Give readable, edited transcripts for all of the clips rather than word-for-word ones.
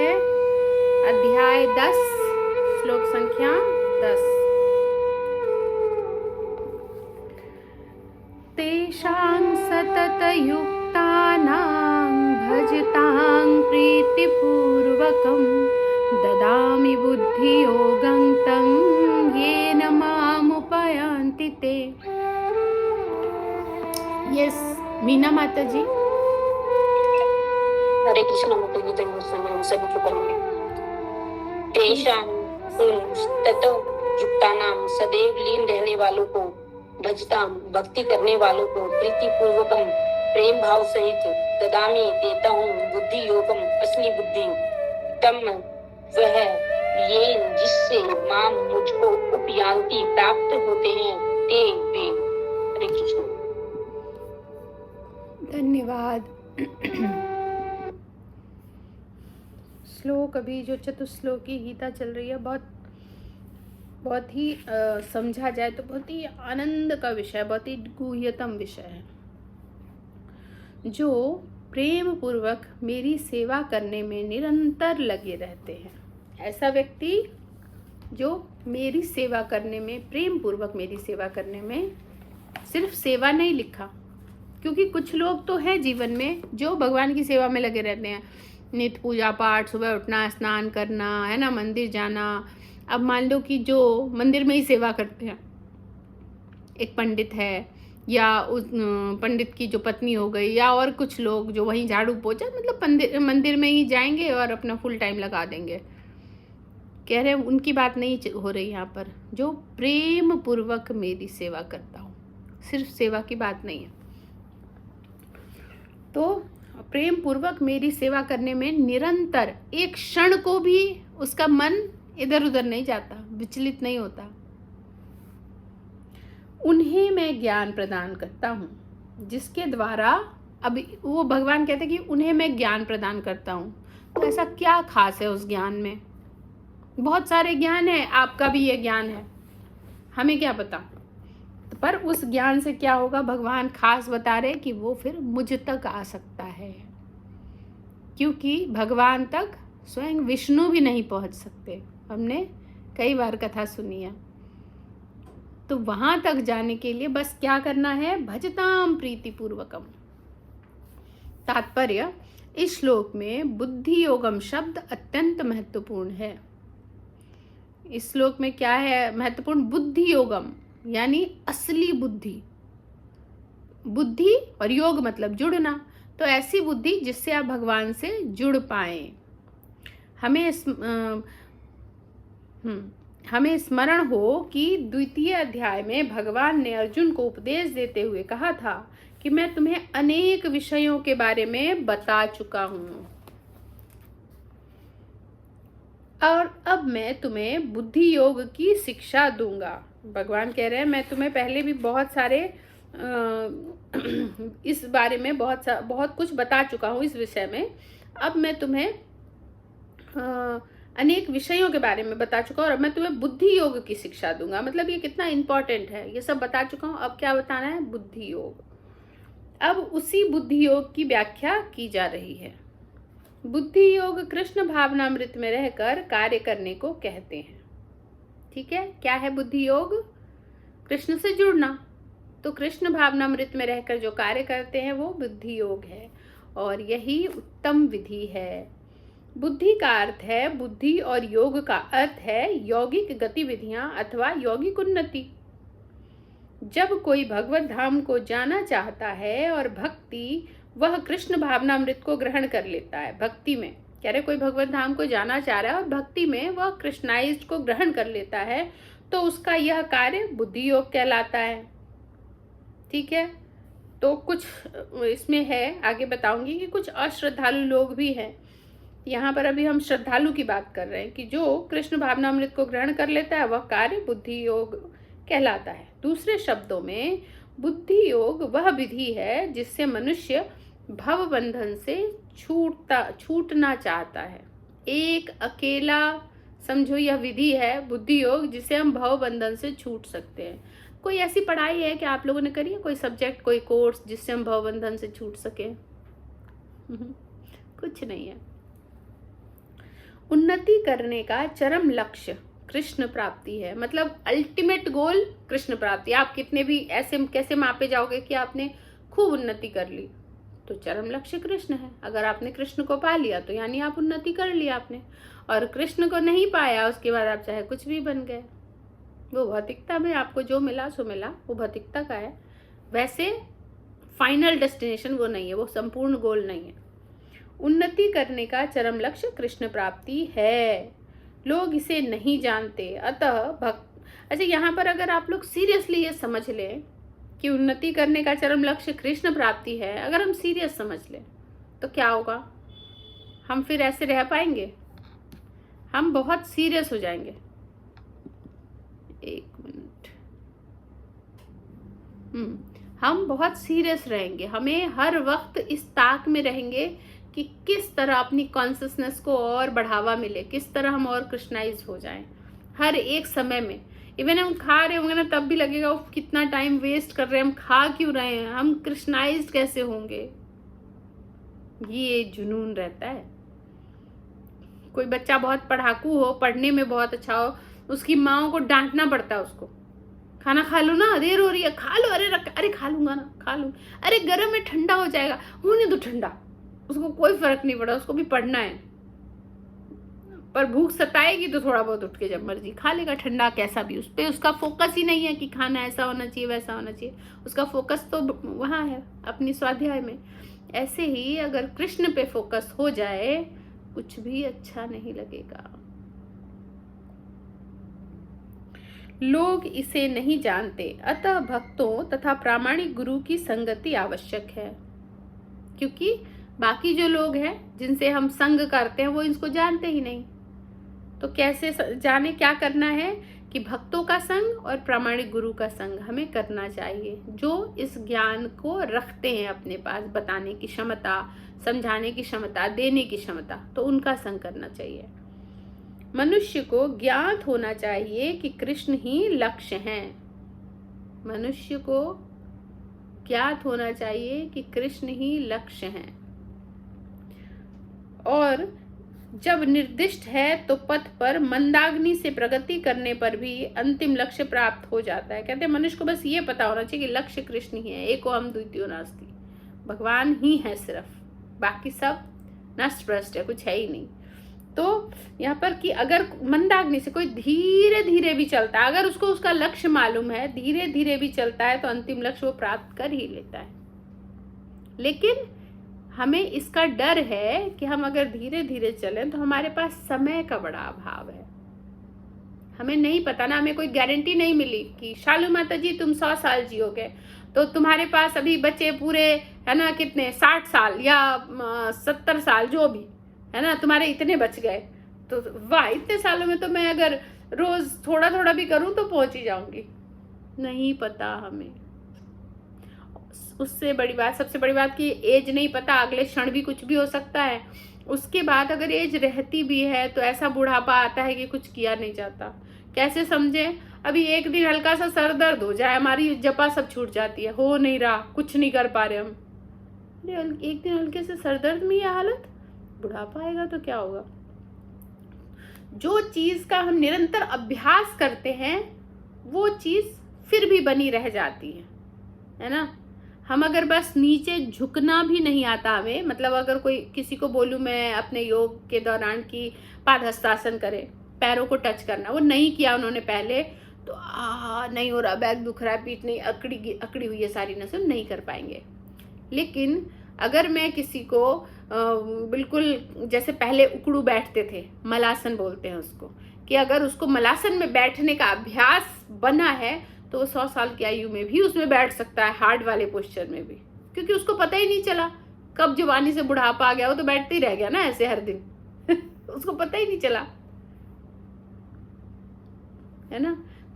है अध्याय 10 श्लोक संख्या 10। तेषां सततयुक्तानां भजतां प्रीतिपूर्वकं ददामि बुद्धियोगं तं येन मामुपयान्ति ते। यस मीना माता जी। हरे कृष्ण माता जी, तो हम सभी को करेंगे। तेषां ततो युक्तानां सदैव लीन रहने वालों को, भजताम भक्ति करने वालों को, प्रीति पूर्वकम प्रेम भाव सहित ददामी देता हूँ बुद्धि योगम असली बुद्धि तम वह ये जिससे माम मुझको उपयांति प्राप्त होते हैं ते वे। हरे कृष्ण। धन्यवाद। श्लोक अभी जो चतुश्लोकी गीता चल रही है, बहुत ही समझा जाए तो बहुत ही आनंद का विषय, बहुत ही गुह्यतम विषय है। जो प्रेम पूर्वक मेरी सेवा करने में निरंतर लगे रहते हैं, ऐसा व्यक्ति जो मेरी सेवा करने में, प्रेम पूर्वक मेरी सेवा करने में, सिर्फ सेवा नहीं लिखा, क्योंकि कुछ लोग तो है जीवन में जो भगवान की सेवा में लगे रहते हैं, नित्य पूजा पाठ, सुबह उठना, स्नान करना, है ना, मंदिर जाना। अब मान लो कि जो मंदिर में ही सेवा करते हैं, एक पंडित है या उस पंडित की जो पत्नी हो गई, या और कुछ लोग जो वहीं झाड़ू पोछा, मतलब मंदिर में ही जाएंगे और अपना फुल टाइम लगा देंगे। कह रहे हैं उनकी बात नहीं हो रही यहाँ पर। जो प्रेम पूर्वक मेरी सेवा करता हूँ, सिर्फ सेवा की बात नहीं है। तो प्रेम पूर्वक मेरी सेवा करने में निरंतर, एक क्षण को भी उसका मन इधर उधर नहीं जाता, विचलित नहीं होता। उन्हें मैं ज्ञान प्रदान करता हूँ, जिसके द्वारा, अभी वो भगवान कहते हैं कि उन्हें मैं ज्ञान प्रदान करता हूँ। तो ऐसा क्या खास है उस ज्ञान में? बहुत सारे ज्ञान है, आपका भी ये ज्ञान है, हमें क्या पता। पर उस ज्ञान से क्या होगा, भगवान खास बता रहे कि वो फिर मुझ तक आ सकता है, क्योंकि भगवान तक स्वयं विष्णु भी नहीं पहुंच सकते। हमने कई बार कथा सुनी है। तो वहां तक जाने के लिए बस क्या करना है, भजताम प्रीति पूर्वकम। तात्पर्य, इस श्लोक में बुद्धि योगम शब्द अत्यंत महत्वपूर्ण है। इस श्लोक में क्या है महत्वपूर्ण? बुद्धि योगम, यानी असली बुद्धि। बुद्धि और योग मतलब जुड़ना। तो ऐसी बुद्धि जिससे आप भगवान से जुड़ पाए। हमें स्मरण हो कि द्वितीय अध्याय में भगवान ने अर्जुन को उपदेश देते हुए कहा था कि मैं तुम्हें अनेक विषयों के बारे में बता चुका हूं, और अब मैं तुम्हें बुद्धि योग की शिक्षा दूंगा। भगवान कह रहे हैं मैं तुम्हें पहले भी बहुत सारे इस बारे में बहुत कुछ बता चुका हूँ इस विषय में। अब मैं तुम्हें अनेक विषयों के बारे में बता चुका हूँ, और मैं तुम्हें बुद्धि योग की शिक्षा दूंगा। मतलब ये कितना इंपॉर्टेंट है, ये सब बता चुका हूँ, अब क्या बताना है? बुद्धि योग। अब उसी बुद्धि योग की व्याख्या की जा रही है। बुद्धि योग कृष्ण भावनामृत में रहकर कार्य करने को कहते हैं। ठीक है, क्या है बुद्धि योग? कृष्ण से जुड़ना। तो कृष्ण भावनामृत में रहकर जो कार्य करते हैं वो बुद्धि योग है, और यही उत्तम विधि है। बुद्धि का अर्थ है बुद्धि, और योग का अर्थ है यौगिक गतिविधियां अथवा यौगिक उन्नति। जब कोई भगवत धाम को जाना चाहता है और भक्ति, वह कृष्ण भावनामृत को ग्रहण कर लेता है। भक्ति में कह रहे कोई भगवत धाम को जाना चाह रहा है और भक्ति में वह कृष्णाइज्ड को ग्रहण कर लेता है, तो उसका यह कार्य बुद्धि योग कहलाता है। ठीक है, तो कुछ इसमें है, आगे बताऊंगी कि कुछ अश्रद्धालु लोग भी हैं। यहाँ पर अभी हम श्रद्धालु की बात कर रहे हैं कि जो कृष्ण भावनामृत को ग्रहण कर लेता है वह कार्य बुद्धि योग कहलाता है। दूसरे शब्दों में बुद्धि योग वह विधि है जिससे मनुष्य भव बंधन से छूटना चाहता है। एक अकेला समझो यह विधि है बुद्धि योग, जिससे हम भव बंधन से छूट सकते हैं। कोई ऐसी पढ़ाई है कि आप लोगों ने करी है, कोई सब्जेक्ट, कोई कोर्स जिससे हम भव बंधन से छूट सके? कुछ नहीं है। उन्नति करने का चरम लक्ष्य कृष्ण प्राप्ति है, मतलब अल्टीमेट गोल कृष्ण प्राप्ति। आप कितने भी ऐसे कैसे मापे जाओगे कि आपने खूब उन्नति कर ली, तो चरम लक्ष्य कृष्ण है। अगर आपने कृष्ण को पा लिया तो यानी आप उन्नति कर लिया आपने, और कृष्ण को नहीं पाया उसके बाद आप चाहे कुछ भी बन गए, वो भौतिकता में आपको जो मिला सो मिला, वो भौतिकता का है। वैसे फाइनल डेस्टिनेशन वो नहीं है, वो संपूर्ण गोल नहीं है। उन्नति करने का चरम लक्ष्य कृष्ण प्राप्ति है, लोग इसे नहीं जानते, अतः भक्त। अच्छा, यहाँ पर अगर आप लोग सीरियसली ये समझ लें कि उन्नति करने का चरम लक्ष्य कृष्ण प्राप्ति है, अगर हम सीरियस समझ लें तो क्या होगा? हम फिर ऐसे रह पाएंगे? हम बहुत सीरियस हो जाएंगे। एक मिनट, हम बहुत सीरियस रहेंगे। हमें हर वक्त इस ताक में रहेंगे कि किस तरह अपनी कॉन्शियसनेस को और बढ़ावा मिले, किस तरह हम और कृष्णाइज हो जाएं हर एक समय में। इवन हम खा रहे होंगे ना, तब भी लगेगा वो कितना टाइम वेस्ट कर रहे हैं, हम खा क्यों रहे हैं, हम कृष्णाइज कैसे होंगे, ये जुनून रहता है। कोई बच्चा बहुत पढ़ाकू हो, पढ़ने में बहुत अच्छा हो, उसकी माँ को डांटना पड़ता है उसको, खाना खा लो ना, देर हो रही है, खा लो, अरे खा लूंगा ना, खा लूँ, अरे गर्म में ठंडा हो जाएगा, होने दो ठंडा, उसको कोई फर्क नहीं पड़ा, उसको भी पढ़ना है। पर भूख सताएगी तो थोड़ा बहुत उठ के जब मर्जी खा लेगा ठंडा, कैसा भी। उस पर उसका फोकस ही नहीं है कि खाना ऐसा होना चाहिए वैसा होना चाहिए, उसका फोकस तो वहाँ है अपनी स्वाध्याय में। ऐसे ही अगर कृष्ण पे फोकस हो जाए, कुछ भी अच्छा नहीं लगेगा। लोग इसे नहीं जानते, अतः भक्तों तथा प्रामाणिक गुरु की संगति आवश्यक है, क्योंकि बाकी जो लोग हैं जिनसे हम संग करते हैं वो इसको जानते ही नहीं। तो कैसे जाने? क्या करना है कि भक्तों का संग और प्रामाणिक गुरु का संग हमें करना चाहिए, जो इस ज्ञान को रखते हैं अपने पास, बताने की क्षमता, समझाने की क्षमता, देने की क्षमता, तो उनका संग करना चाहिए। मनुष्य को ज्ञात होना चाहिए कि कृष्ण ही लक्ष्य हैं। मनुष्य को ज्ञात होना चाहिए कि कृष्ण ही लक्ष्य हैं, और जब निर्दिष्ट है तो पथ पर मंदाग्नि से प्रगति करने पर भी अंतिम लक्ष्य प्राप्त हो जाता है। कहते हैं मनुष्य को बस ये पता होना चाहिए कि लक्ष्य कृष्ण ही है, एको हम द्वितीयो नास्ति, भगवान ही है सिर्फ, बाकी सब नष्ट भ्रष्ट है, कुछ है ही नहीं। तो यहाँ पर कि अगर मंदाग्नि से कोई धीरे धीरे भी चलता है, अगर उसको उसका लक्ष्य मालूम है, धीरे धीरे भी चलता है, तो अंतिम लक्ष्य वो प्राप्त कर ही लेता है। लेकिन हमें इसका डर है कि हम अगर धीरे धीरे चलें तो हमारे पास समय का बड़ा अभाव है। हमें नहीं पता ना, हमें कोई गारंटी नहीं मिली कि शालू माता जी तुम 100 साल जियोगे, तो तुम्हारे पास अभी बचे पूरे है ना कितने 60 साल या 70 साल जो भी है ना, तुम्हारे इतने बच गए, तो वाह इतने सालों में तो मैं अगर रोज थोड़ा थोड़ा भी करूं तो पहुंच ही जाऊंगी। नहीं पता हमें। उससे बड़ी बात, सबसे बड़ी बात कि एज नहीं पता, अगले क्षण भी कुछ भी हो सकता है। उसके बाद अगर एज रहती भी है तो ऐसा बुढ़ापा आता है कि कुछ किया नहीं जाता। कैसे समझे? अभी एक दिन हल्का सा सर दर्द हो जाए, हमारी जपा सब छूट जाती है, हो नहीं रहा, कुछ नहीं कर पा रहे हम। अरे एक दिन हल्के से सर दर्द में ये हालत, बुढ़ापा आएगा तो क्या होगा? जो चीज का हम निरंतर अभ्यास करते हैं वो चीज फिर भी बनी रह जाती है ना। हम अगर बस नीचे झुकना भी नहीं आता हमें, मतलब अगर कोई किसी को बोलूं मैं अपने योग के दौरान कि पादहस्तासन करे, पैरों को टच करना, वो नहीं किया उन्होंने पहले, तो नहीं हो रहा, बैक दुख रहा है, पीठ नहीं, अकड़ी हुई है सारी नसें, नहीं कर पाएंगे। लेकिन अगर मैं किसी को बिल्कुल जैसे पहले उकड़ू बैठते थे, मलासन बोलते हैं उसको, कि अगर उसको मलासन में बैठने का अभ्यास बना है तो वो 100 साल की आयु में भी उसमें बैठ सकता है, हार्ड वाले पोस्चर में भी, क्योंकि उसको पता ही नहीं चला कब जवानी से बुढ़ापा आ गया, वो तो बैठते ही रह गया ना ऐसे हर दिन उसको पता ही नहीं चला, है ना।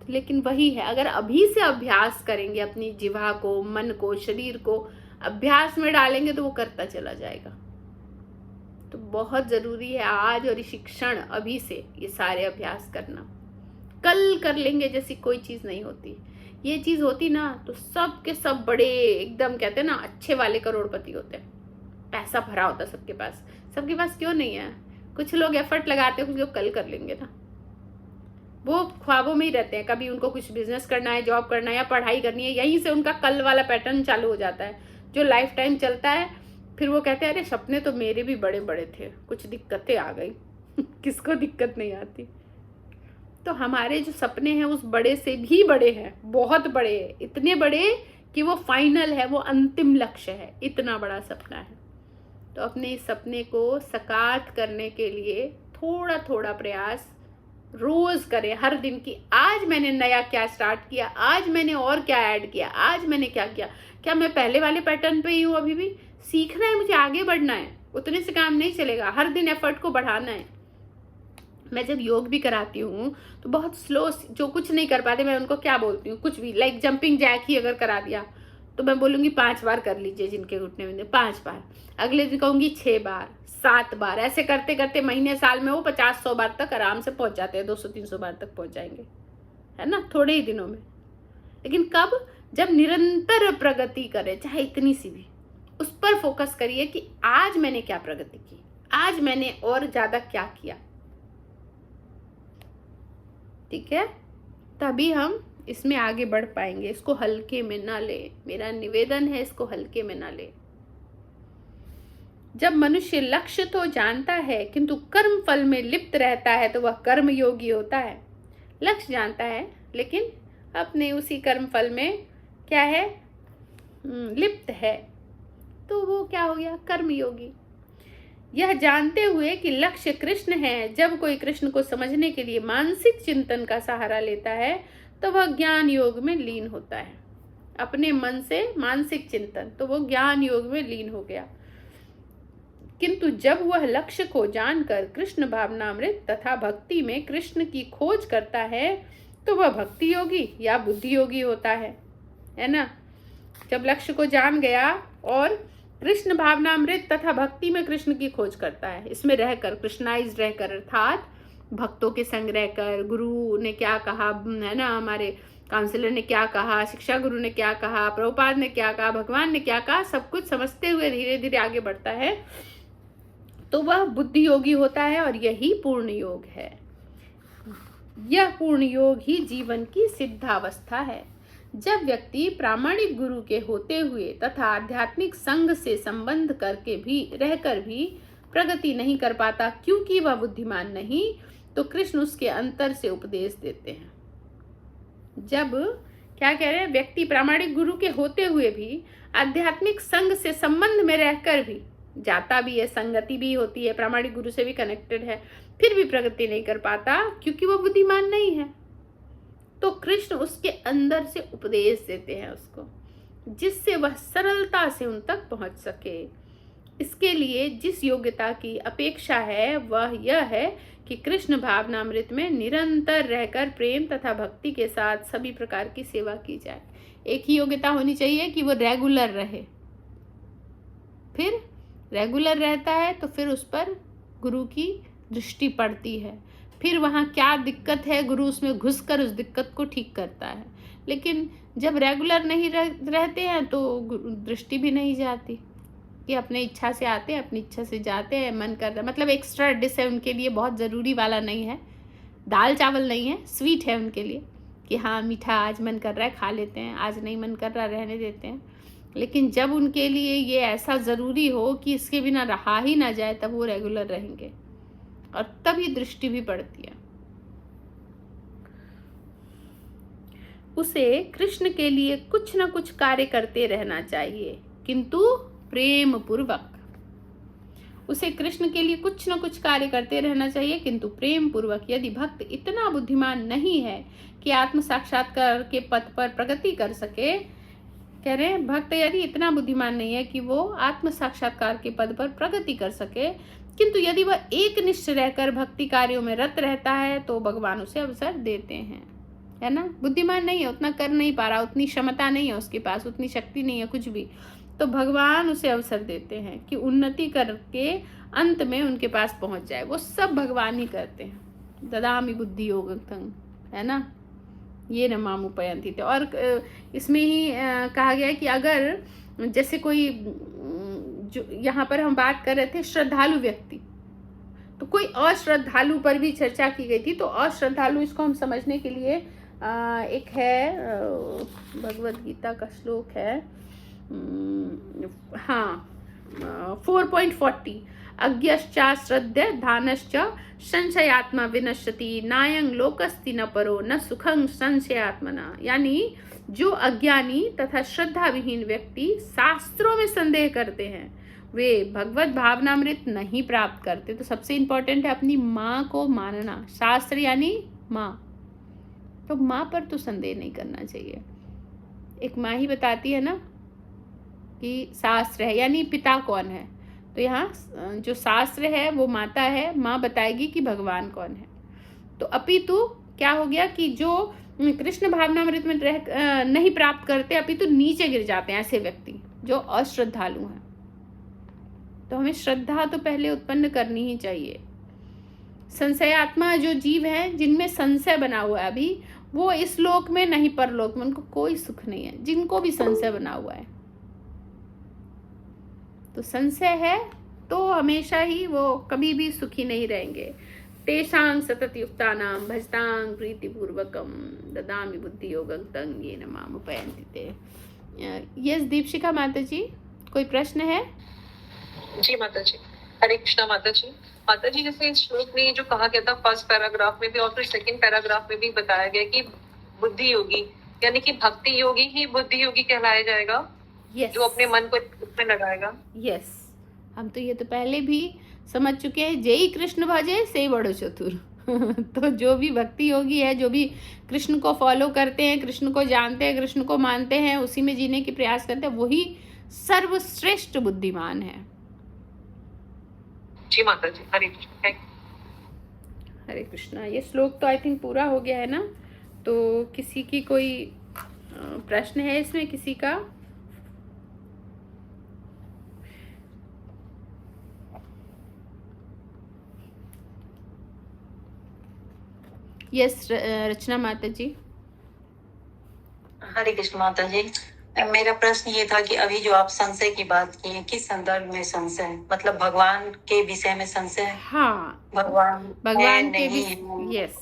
लेकिन वही है, अगर अभी से अभ्यास करेंगे, अपनी जिह्वा को, मन को, शरीर को अभ्यास में डालेंगे तो वो करता चला जाएगा। तो बहुत जरूरी है आज और इसी क्षण अभी से ये सारे अभ्यास करना। कल कर लेंगे जैसी कोई चीज नहीं होती। ये चीज होती ना तो सब के सब बड़े एकदम कहते हैं ना अच्छे वाले करोड़पति होते हैं, पैसा भरा होता सबके पास। सबके पास क्यों नहीं है? कुछ लोग एफर्ट लगाते हैं, कुछ लोग कल कर लेंगे ना, वो ख्वाबों में ही रहते हैं। कभी उनको कुछ बिजनेस करना है, जॉब करना है या पढ़ाई करनी है, यहीं से उनका कल वाला पैटर्न चालू हो जाता है जो लाइफ टाइम चलता है। फिर वो कहते हैं अरे सपने तो मेरे भी बड़े बड़े थे, कुछ दिक्कतें आ गई। किसको दिक्कत नहीं आती। तो हमारे जो सपने हैं उस बड़े से भी बड़े हैं, बहुत बड़े हैं, इतने बड़े कि वो फाइनल है, वो अंतिम लक्ष्य है, इतना बड़ा सपना है। तो अपने इस सपने को साकार करने के लिए थोड़ा थोड़ा प्रयास रोज करें, हर दिन की आज मैंने नया क्या स्टार्ट किया, आज मैंने और क्या ऐड किया, आज मैंने क्या किया, क्या मैं पहले वाले पैटर्न पे ही हूँ, अभी भी सीखना है, मुझे आगे बढ़ना है, उतने से काम नहीं चलेगा, हर दिन एफर्ट को बढ़ाना है। मैं जब योग भी कराती हूँ तो बहुत स्लो, जो कुछ नहीं कर पाते मैं उनको क्या बोलती हूँ, कुछ भी लाइक जंपिंग जैक ही अगर करा दिया तो मैं बोलूँगी 5 बार कर लीजिए, जिनके घुटने में 5 बार, अगले दिन कहूँगी 6 बार, 7 बार, ऐसे करते करते महीने साल में वो 50-100 बार तक आराम से पहुँच जाते हैं, 200-300 बार तक पहुँच जाएंगे, है ना, थोड़े ही दिनों में। लेकिन कब, जब निरंतर प्रगति करें, चाहे इतनी सी भी, उस पर फोकस करिए कि आज मैंने क्या प्रगति की, आज मैंने और ज्यादा क्या किया, ठीक है, तभी हम इसमें आगे बढ़ पाएंगे। इसको हल्के में ना ले, मेरा निवेदन है, इसको हल्के में ना ले। जब मनुष्य लक्ष्य तो जानता है किंतु कर्म फल में लिप्त रहता है तो वह कर्म योगी होता है। लक्ष्य जानता है लेकिन अपने उसी कर्म फल में क्या है, लिप्त है, तो वो क्या हो गया, कर्म योगी। यह जानते हुए कि लक्ष्य कृष्ण है, जब कोई कृष्ण को समझने के लिए मानसिक चिंतन का सहारा लेता है तो वह ज्ञान योग में लीन होता है। अपने मन से मानसिक चिंतन, तो वो ज्ञान योग में लीन हो गया। किंतु जब वह लक्ष्य को जानकर कृष्ण भावनामृत तथा भक्ति में कृष्ण की खोज करता है तो वह भक्ति योगी या बुद्धि योगी होता है ना। जब लक्ष्य को जान गया और कृष्ण भावनामृत तथा भक्ति में कृष्ण की खोज करता है, इसमें रहकर, कृष्णाइज रहकर, अर्थात भक्तों के संग रहकर, गुरु ने क्या कहा, है ना, हमारे काउंसलर ने क्या कहा, शिक्षा गुरु ने क्या कहा, प्रभुपाद ने क्या कहा, भगवान ने क्या कहा, सब कुछ समझते हुए धीरे धीरे आगे बढ़ता है तो वह बुद्धि योगी होता है। और यही पूर्ण योग है। यह पूर्ण योग ही जीवन की सिद्धावस्था है। जब व्यक्ति प्रामाणिक गुरु के होते हुए तथा आध्यात्मिक संघ से संबंध करके भी रहकर भी प्रगति नहीं कर पाता क्योंकि वह बुद्धिमान नहीं, तो कृष्ण उसके अंतर से उपदेश देते हैं। जब क्या कह रहे हैं, व्यक्ति प्रामाणिक गुरु के होते हुए भी आध्यात्मिक संघ से संबंध में रहकर भी जाता भी है, संगति भी होती है, प्रामाणिक गुरु से भी कनेक्टेड है, फिर भी प्रगति नहीं कर पाता क्योंकि वो बुद्धिमान नहीं है, तो कृष्ण उसके अंदर से उपदेश देते हैं उसको, जिससे वह सरलता से उन तक पहुंच सके। इसके लिए जिस योग्यता की अपेक्षा है वह यह है कि कृष्ण भावनामृत में निरंतर रहकर प्रेम तथा भक्ति के साथ सभी प्रकार की सेवा की जाए। एक ही योग्यता होनी चाहिए कि वो रेगुलर रहे। फिर रेगुलर रहता है तो फिर उस पर गुरु की दृष्टि पड़ती है, फिर वहाँ क्या दिक्कत है गुरु उसमें घुसकर उस दिक्कत को ठीक करता है। लेकिन जब रेगुलर नहीं रहते हैं तो दृष्टि भी नहीं जाती, कि अपने इच्छा से आते हैं, अपनी इच्छा से जाते हैं, मन कर रहा, मतलब एक्स्ट्रा डिश है उनके लिए, बहुत ज़रूरी वाला नहीं है, दाल चावल नहीं है, स्वीट है उनके लिए कि हाँ मीठा आज मन कर रहा है खा लेते हैं, आज नहीं मन कर रहा रहने देते हैं। लेकिन जब उनके लिए ये ऐसा ज़रूरी हो कि इसके बिना रहा ही ना जाए तब वो रेगुलर रहेंगे और तभी दृष्टि भी पड़ती है। उसे कृष्ण के लिए कुछ न कुछ कार्य करते रहना चाहिए, किंतु प्रेम पूर्वक। उसे कृष्ण के लिए कुछ न कुछ कार्य करते रहना चाहिए किंतु प्रेम पूर्वक। यदि भक्त इतना बुद्धिमान नहीं है कि आत्म साक्षात्कार के पथ पर प्रगति कर सके, कह रहे हैं भक्त यदि इतना बुद्धिमान नहीं है कि वो आत्म साक्षात्कार के पद पर प्रगति कर सके, किंतु यदि वह एक निष्ठ रहकर भक्ति कार्यों में रत रहता है तो भगवान उसे अवसर देते हैं, है ना। बुद्धिमान नहीं है, उतना कर नहीं पा रहा, उतनी क्षमता नहीं है उसके पास, उतनी शक्ति नहीं है कुछ भी, तो भगवान उसे अवसर देते हैं कि उन्नति करके अंत में उनके पास पहुंच जाए। वो सब भगवान ही करते हैं। ददामि बुद्धि योगं, है ना, ये न मामुपयंती थे। और इसमें ही कहा गया है कि अगर जैसे कोई जो यहाँ पर हम बात कर रहे थे श्रद्धालु व्यक्ति, तो कोई अश्रद्धालु पर भी चर्चा की गई थी। तो अश्रद्धालु, इसको हम समझने के लिए एक है भगवद गीता का श्लोक है, हाँ 4.40, अज्ञश्चा श्रद्धे धानश्च संशयात्मा विनश्यति नायं लोकस्ति न परो न सुखं संशयात्मना। यानी जो अज्ञानी तथा श्रद्धा विहीन व्यक्ति शास्त्रों में संदेह करते हैं वे भगवत भावनामृत नहीं प्राप्त करते। तो सबसे इंपॉर्टेंट है अपनी माँ को मानना। शास्त्र यानी माँ, तो माँ पर तो संदेह नहीं करना चाहिए। एक माँ ही बताती है ना कि शास्त्र है, यानी पिता कौन है। तो यहाँ जो शास्त्र है वो माता है, माँ बताएगी कि भगवान कौन है। तो अपितु क्या हो गया कि जो कृष्ण भावनामृत में नहीं प्राप्त करते, अपितु नीचे गिर जाते हैं ऐसे व्यक्ति जो अश्रद्धालु हैं। तो हमें श्रद्धा तो पहले उत्पन्न करनी ही चाहिए। संशयात्मा जो जीव हैं जिनमें संशय बना हुआ है अभी, वो इस लोक में नहीं परलोक में उनको कोई सुख नहीं है, जिनको भी संशय बना हुआ है। तो संशय है तो हमेशा ही वो कभी भी सुखी नहीं रहेंगे। तेषां सतत युक्तानां भजतां प्रीतिपूर्वकं ददामि बुद्धि योगं तं येन माम उपयन्ति ते। यस दीपशिखा माता जी, कोई प्रश्न है? जी माता जी, हरे कृष्णा माता जी। माता जी, जैसे इस श्लोक में जो कहा गया था फर्स्ट पैराग्राफ में भी और फिर सेकंड पैराग्राफ में भी बताया गया कि बुद्धि योगी यानी कि भक्ति योगी ही बुद्धि योगी कहलाया जाएगा। yes. जो अपने मन को उसमें लगाएगा। यस, हम तो ये तो पहले भी समझ चुके हैं, जय कृष्ण भजे से बड़ो चतुर। तो जो भी भक्ति योगी है, जो भी कृष्ण को फॉलो करते हैं, कृष्ण को जानते हैं, कृष्ण को मानते हैं, उसी में जीने की प्रयास करते हैं, वही सर्वश्रेष्ठ बुद्धिमान है। जी माता जी, हरे कृष्ण। हरे कृष्णा। ये श्लोक तो आई थिंक पूरा हो गया है ना। तो किसी की कोई प्रश्न है इसमें किसी का? यस रचना माता जी। हरे कृष्ण माता जी, मेरा प्रश्न ये था कि अभी जो आप संशय की बात की है, किस संदर्भ में संशय? मतलब भगवान के विषय में संशय? हाँ, भगवान के विषय, यस,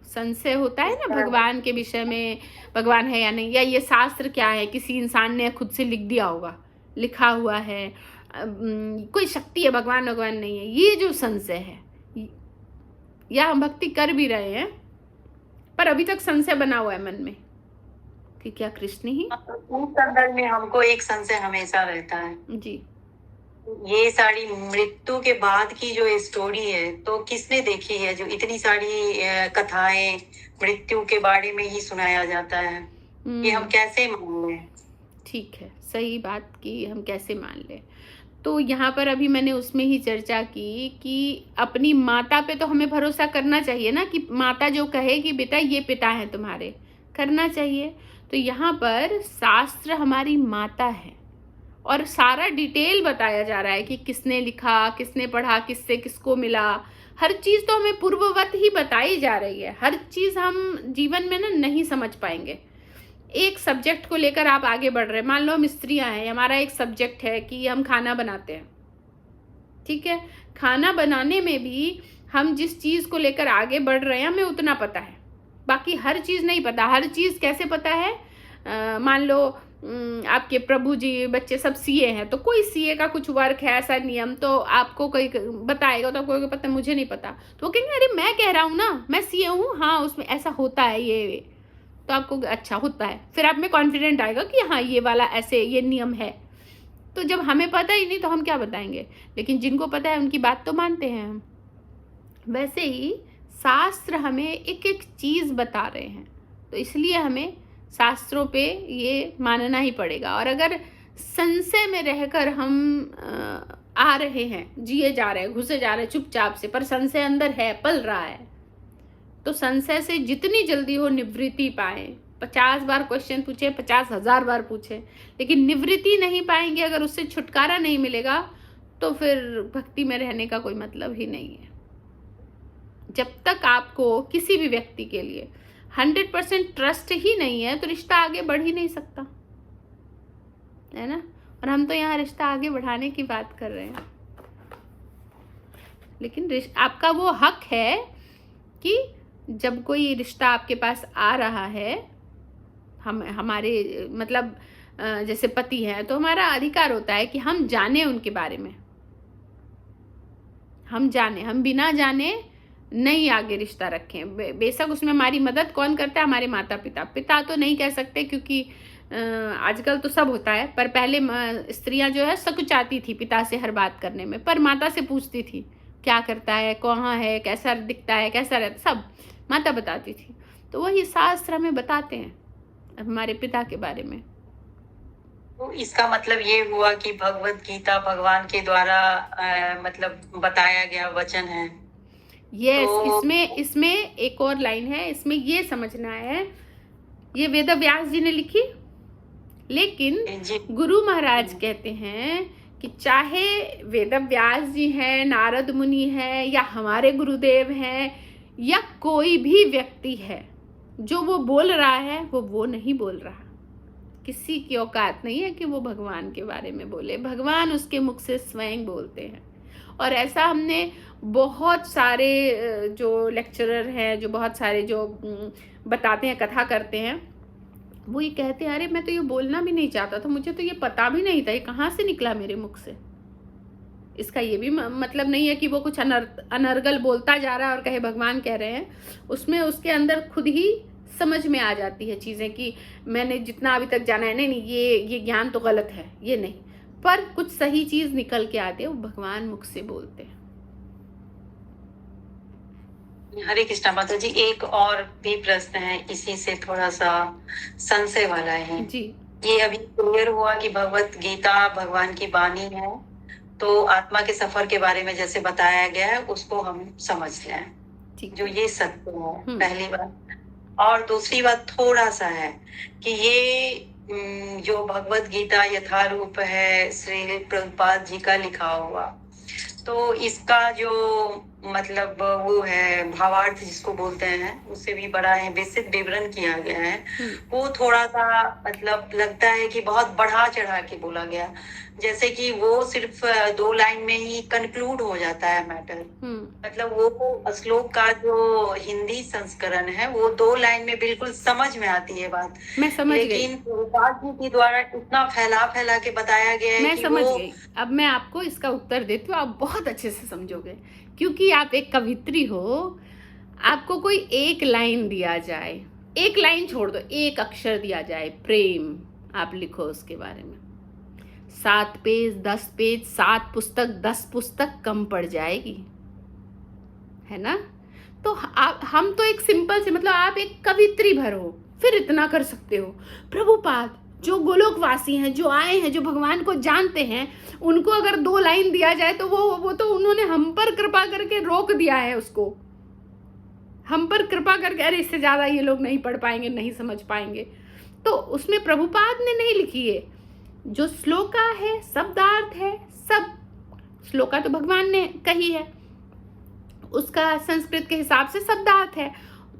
संशय होता है ना भगवान के विषय में, भगवान है या नहीं, या ये शास्त्र क्या है, किसी इंसान ने खुद से लिख दिया होगा, लिखा हुआ है, कोई शक्ति है, भगवान नहीं है, ये जो संशय है, या हम भक्ति कर भी रहे हैं पर अभी तक संशय बना हुआ है मन में कि क्या कृष्ण ही। उस संदर्भ में हमको एक संशय हमेशा रहता है जी, ये सारी मृत्यु के बाद की जो स्टोरी है तो किसने देखी है? जो इतनी सारी कथाएं मृत्यु के बारे में ही सुनाया जाता है, ये हम कैसे मान लें? ठीक है, सही बात की, हम कैसे मान लें। तो यहाँ पर अभी मैंने उसमें ही चर्चा की कि अपनी माता पे तो हमें भरोसा करना चाहिए ना, कि माता जो कहे कि बेटा ये पिता है तुम्हारे, करना चाहिए। तो यहाँ पर शास्त्र हमारी माता है और सारा डिटेल बताया जा रहा है कि किसने लिखा, किसने पढ़ा, किससे किसको मिला, हर चीज़ तो हमें पूर्ववत ही बताई जा रही है। हर चीज़ हम जीवन में ना नहीं समझ पाएंगे। एक सब्जेक्ट को लेकर आप आगे बढ़ रहे हैं, मान लो हम स्त्रियां हैं, हमारा एक सब्जेक्ट है कि हम खाना बनाते हैं, ठीक है, खाना बनाने में भी हम जिस चीज़ को लेकर आगे बढ़ रहे हैं हमें उतना पता है, बाकी हर चीज़ नहीं पता। हर चीज़ कैसे पता है? मान लो आपके प्रभु जी बच्चे सब सीए हैं, तो कोई सीए का कुछ वर्क है, ऐसा नियम, तो आपको कोई बताएगा तो आपको पता, मुझे नहीं पता, तो वो कहेंगे अरे मैं कह रहा हूँ ना, मैं सीए हूँ, हाँ उसमें ऐसा होता है, ये तो आपको अच्छा होता है, फिर आप में कॉन्फिडेंट आएगा कि हाँ ये वाला ऐसे ये नियम है। तो जब हमें पता ही नहीं तो हम क्या बताएंगे, लेकिन जिनको पता है उनकी बात तो मानते हैं हम। वैसे ही शास्त्र हमें एक एक चीज़ बता रहे हैं, तो इसलिए हमें शास्त्रों पे ये मानना ही पड़ेगा। और अगर संशय में रहकर हम आ रहे हैं, जिए जा रहे हैं, घुसे जा रहे हैं चुपचाप से, पर संशय अंदर है, पल रहा है, तो संशय से जितनी जल्दी हो निवृत्ति पाए। 50 बार क्वेश्चन पूछे, 50,000 बार पूछे, लेकिन निवृत्ति नहीं पाएंगे, अगर उससे छुटकारा नहीं मिलेगा तो फिर भक्ति में रहने का कोई मतलब ही नहीं है। जब तक आपको किसी भी व्यक्ति के लिए 100% ट्रस्ट ही नहीं है तो रिश्ता आगे बढ़ ही नहीं सकता, है ना। और हम तो यहाँ रिश्ता आगे बढ़ाने की बात कर रहे हैं। लेकिन आपका वो हक है कि जब कोई रिश्ता आपके पास आ रहा है, हमारे मतलब जैसे पति है, तो हमारा अधिकार होता है कि हम जाने उनके बारे में, हम बिना जाने नहीं आगे रिश्ता रखें। बेशक उसमें हमारी मदद कौन करता है? हमारे माता पिता तो नहीं कह सकते, क्योंकि आजकल तो सब होता है, पर पहले स्त्रियां जो है सकुचाती थी पिता से हर बात करने में, पर माता से पूछती थी क्या करता है, कहाँ है, कैसा दिखता है, कैसा रहता, सब माता बताती थी। तो वही शास्त्र में बताते हैं हमारे पिता के बारे में। तो इसका मतलब ये हुआ कि भगवत गीता भगवान के द्वारा मतलब बताया गया वचन है। यस, तो इसमें एक और लाइन है, इसमें ये समझना है, ये वेद व्यास जी ने लिखी, लेकिन गुरु महाराज कहते हैं कि चाहे वेद व्यास जी हैं, नारद मुनि हैं, या हमारे गुरुदेव हैं, या कोई भी व्यक्ति है, जो वो बोल रहा है वो नहीं बोल रहा। किसी की औकात नहीं है कि वो भगवान के बारे में बोले, भगवान उसके मुख से स्वयं बोलते हैं। और ऐसा हमने बहुत सारे जो लेक्चरर हैं, जो बहुत सारे जो बताते हैं, कथा करते हैं, वो ये कहते हैं अरे मैं तो ये बोलना भी नहीं चाहता था, मुझे तो ये पता भी नहीं था, ये कहाँ से निकला मेरे मुख से। इसका ये भी मतलब नहीं है कि वो कुछ अनर्गल बोलता जा रहा है और कहे भगवान कह रहे हैं, उसमें उसके अंदर खुद ही समझ में आ जाती है चीज़ें कि मैंने जितना अभी तक जाना है, नहीं ये ज्ञान तो गलत है, ये नहीं, पर कुछ सही चीज़ निकल के आती है, वो भगवान मुख से बोलते हैं। हरे कृष्णा माता जी, एक और भी प्रश्न है, इसी से थोड़ा सा संशय वाला है जी। ये अभी क्लियर हुआ कि भगवत गीता भगवान की वाणी है, तो आत्मा के सफर के बारे में जैसे बताया गया है उसको हम समझ लें, जो ये सत्य है, पहली बात। और दूसरी बात थोड़ा सा है कि ये जो भगवत गीता यथारूप है श्री प्रभुपाद जी का लिखा हुआ, तो इसका जो मतलब वो है भावार्थ जिसको बोलते हैं, उससे भी बड़ा है विस्तृत विवरण किया गया है। वो थोड़ा सा मतलब लगता है कि बहुत बढ़ा चढ़ा के बोला गया, जैसे कि वो सिर्फ 2 लाइन में ही कंक्लूड हो जाता है मैटर। मतलब वो श्लोक का जो हिंदी संस्करण है वो 2 लाइन में बिल्कुल समझ में आती है बात, मैं समझ गई। लेकिन प्रभुपाद जी के द्वारा इतना फैला के बताया गया है मैं कि समझ गई। अब मैं आपको इसका उत्तर देती हूँ, आप बहुत अच्छे से समझोगे, क्योंकि आप एक कवित्री हो। आपको कोई एक लाइन दिया जाए, एक लाइन छोड़ दो, एक अक्षर दिया जाए, प्रेम, आप लिखो उसके बारे में, 7 पेज 10 पेज 7 पुस्तक 10 पुस्तक कम पड़ जाएगी, है ना। तो हम तो एक सिंपल से, मतलब आप एक कवित्री भर हो, फिर इतना कर सकते हो। प्रभुपाद जो गोलोकवासी हैं, जो आए हैं, जो भगवान को जानते हैं, उनको अगर 2 लाइन दिया जाए तो वो तो उन्होंने हम पर कृपा करके रोक दिया है उसको, हम पर कृपा करके, अरे इससे ज्यादा ये लोग नहीं पढ़ पाएंगे, नहीं समझ पाएंगे। तो उसमें प्रभुपाद ने नहीं लिखी है, जो श्लोका है, शब्दार्थ है, सब श्लोका तो भगवान ने कही है, उसका संस्कृत के हिसाब से शब्दार्थ है।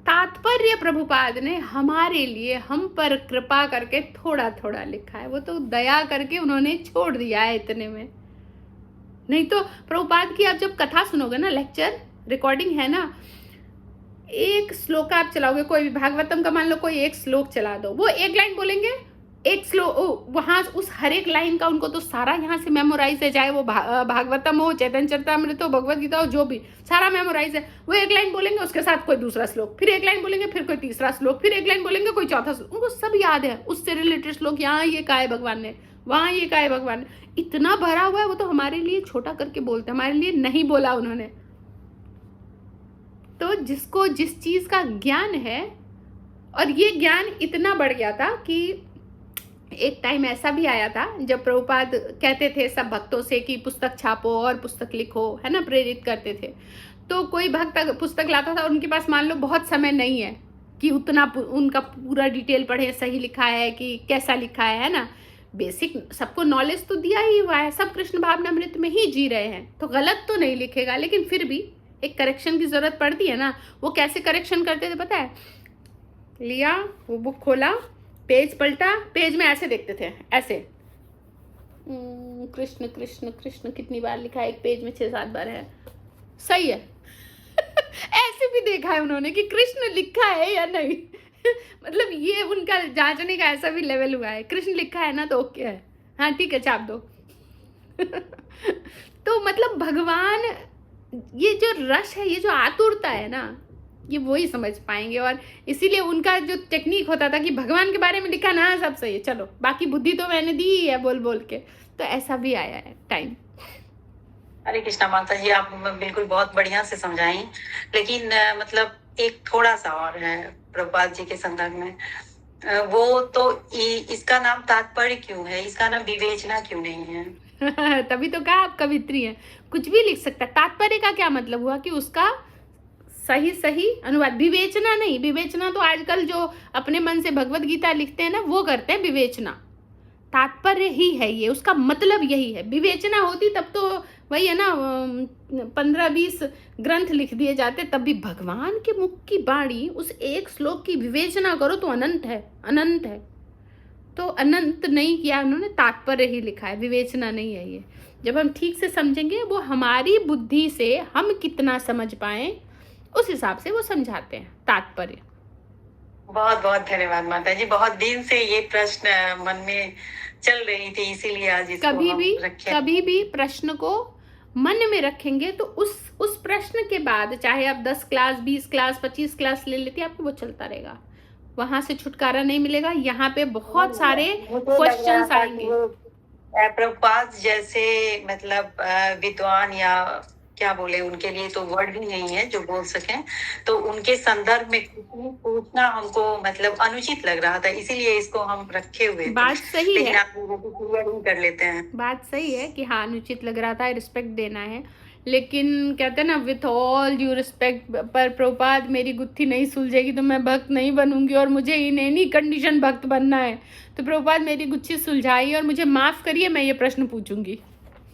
तात्पर्य प्रभुपाद ने हमारे लिए हम पर कृपा करके थोड़ा थोड़ा लिखा है, वो तो दया करके उन्होंने छोड़ दिया है इतने में। नहीं तो प्रभुपाद की आप जब कथा सुनोगे ना, लेक्चर रिकॉर्डिंग है ना, एक श्लोक आप चलाओगे, कोई भी भागवतम का मान लो कोई एक श्लोक चला दो, वो एक लाइन बोलेंगे, एक श्लोक वहां उस हर एक लाइन का उनको तो सारा यहाँ से मेमोराइज है, चाहे वो भागवतम हो, चैतन्य चरितामृत हो, भगवत गीता हो, जो भी सारा मेमोराइज है। वो एक लाइन बोलेंगे, उसके साथ कोई दूसरा श्लोक, फिर एक लाइन बोलेंगे, फिर कोई तीसरा श्लोक, फिर एक लाइन बोलेंगे, कोई चौथा श्लोक, उनको सब याद है, उससे रिलेटेड श्लोक, यहाँ ये कहा है भगवान ने, वहां ये कहा है भगवान ने, इतना भरा हुआ है। वो तो हमारे लिए छोटा करके बोलते, हमारे लिए नहीं बोला उन्होंने। तो जिसको जिस चीज का ज्ञान है, और ये ज्ञान इतना बढ़ गया था कि एक टाइम ऐसा भी आया था जब प्रभुपाद कहते थे सब भक्तों से कि पुस्तक छापो और पुस्तक लिखो, है ना, प्रेरित करते थे। तो कोई भक्त पुस्तक लाता था, उनके पास मान लो बहुत समय नहीं है कि उतना उनका पूरा डिटेल पढ़े, सही लिखा है कि कैसा लिखा है ना। बेसिक सबको नॉलेज तो दिया ही हुआ है, सब कृष्ण भावनामृत में ही जी रहे हैं, तो गलत तो नहीं लिखेगा, लेकिन फिर भी एक करेक्शन की जरूरत पड़ती है ना। वो कैसे करेक्शन करते थे पता है? लिया वो बुक खोला, पेज पलटा, पेज में ऐसे देखते थे, ऐसे कृष्ण कृष्ण कृष्ण कितनी बार लिखा है एक पेज में, 6-7 बार है, सही है। ऐसे भी देखा है उन्होंने कि कृष्ण लिखा है या नहीं। मतलब ये उनका जांचने का ऐसा भी लेवल हुआ है, कृष्ण लिखा है ना तो ओके है, हाँ ठीक है छाप दो। तो मतलब भगवान, ये जो रस है, ये जो आतुरता है ना, ये वही समझ पाएंगे। और इसीलिए उनका जो टेक्निक होता था कि भगवान के बारे में लिखा ना, सब सही है, चलो बाकी बुद्धि तो मैंने दी ही है बोल बोल के। तो ऐसा भी आया है टाइम। हरे कृष्णा माता जी, आप बिल्कुल बहुत बढ़िया से समझाई, लेकिन मतलब एक थोड़ा सा और है प्रभुपाद जी के संदर्भ में। वो तो इसका नाम तात्पर्य क्यों है, इसका नाम विवेचना क्यों नहीं है? तभी तो कहा आप कवित्री हैं, कुछ भी लिख सकता है। तात्पर्य का क्या मतलब हुआ कि उसका सही सही अनुवाद, विवेचना नहीं। विवेचना तो आजकल जो अपने मन से भगवत गीता लिखते हैं ना, वो करते हैं विवेचना। तात्पर्य ही है ये, उसका मतलब यही है। विवेचना होती तब तो वही है ना, 15-20 ग्रंथ लिख दिए जाते, तब भी भगवान के मुख की वाणी, उस एक श्लोक की विवेचना करो तो अनंत है, अनंत है। तो अनंत नहीं किया उन्होंने, तात्पर्य ही लिखा है, विवेचना नहीं है ये। जब हम ठीक से समझेंगे, वो हमारी बुद्धि से हम कितना समझ पाए उस हिसाब से वो समझाते हैं तात्पर्य। बहुत बहुत धन्यवाद माता जी। बहुत दिन से ये प्रश्न मन में चल रही थी, इसीलिए आज इसको कभी भी प्रश्न को मन में रखेंगे तो उस प्रश्न के बाद चाहे आप 10 क्लास, 20 क्लास, 25 क्लास ले लेती, आपको वो चलता रहेगा, वहां से छुटकारा नहीं मिलेगा। यहाँ पे बहुत सारे क्वेश्चंस आएंगे। प्रभुपाद जैसे मतलब विद्वान, या क्या बोले, उनके लिए तो वर्ड भी नहीं है जो बोल सकें, तो उनके संदर्भ में पूछना हमको मतलब अनुचित लग रहा था, इसीलिए इसको हम रखे हुए थे। बात सही है, लेकिन आप क्लियर ही कर लेते हैं। बात सही है कि हाँ अनुचित लग रहा था, रिस्पेक्ट देना है, लेकिन कहते हैं ना विथ ऑल ड्यू रिस्पेक्ट, पर प्रभुपाद मेरी गुत्थी नहीं सुलझेगी तो मैं भक्त नहीं बनूंगी, और मुझे इन एनी कंडीशन भक्त बनना है। तो प्रभुपाद मेरी गुत्थी सुलझाइए और मुझे माफ करिए, मैं ये प्रश्न पूछूंगी,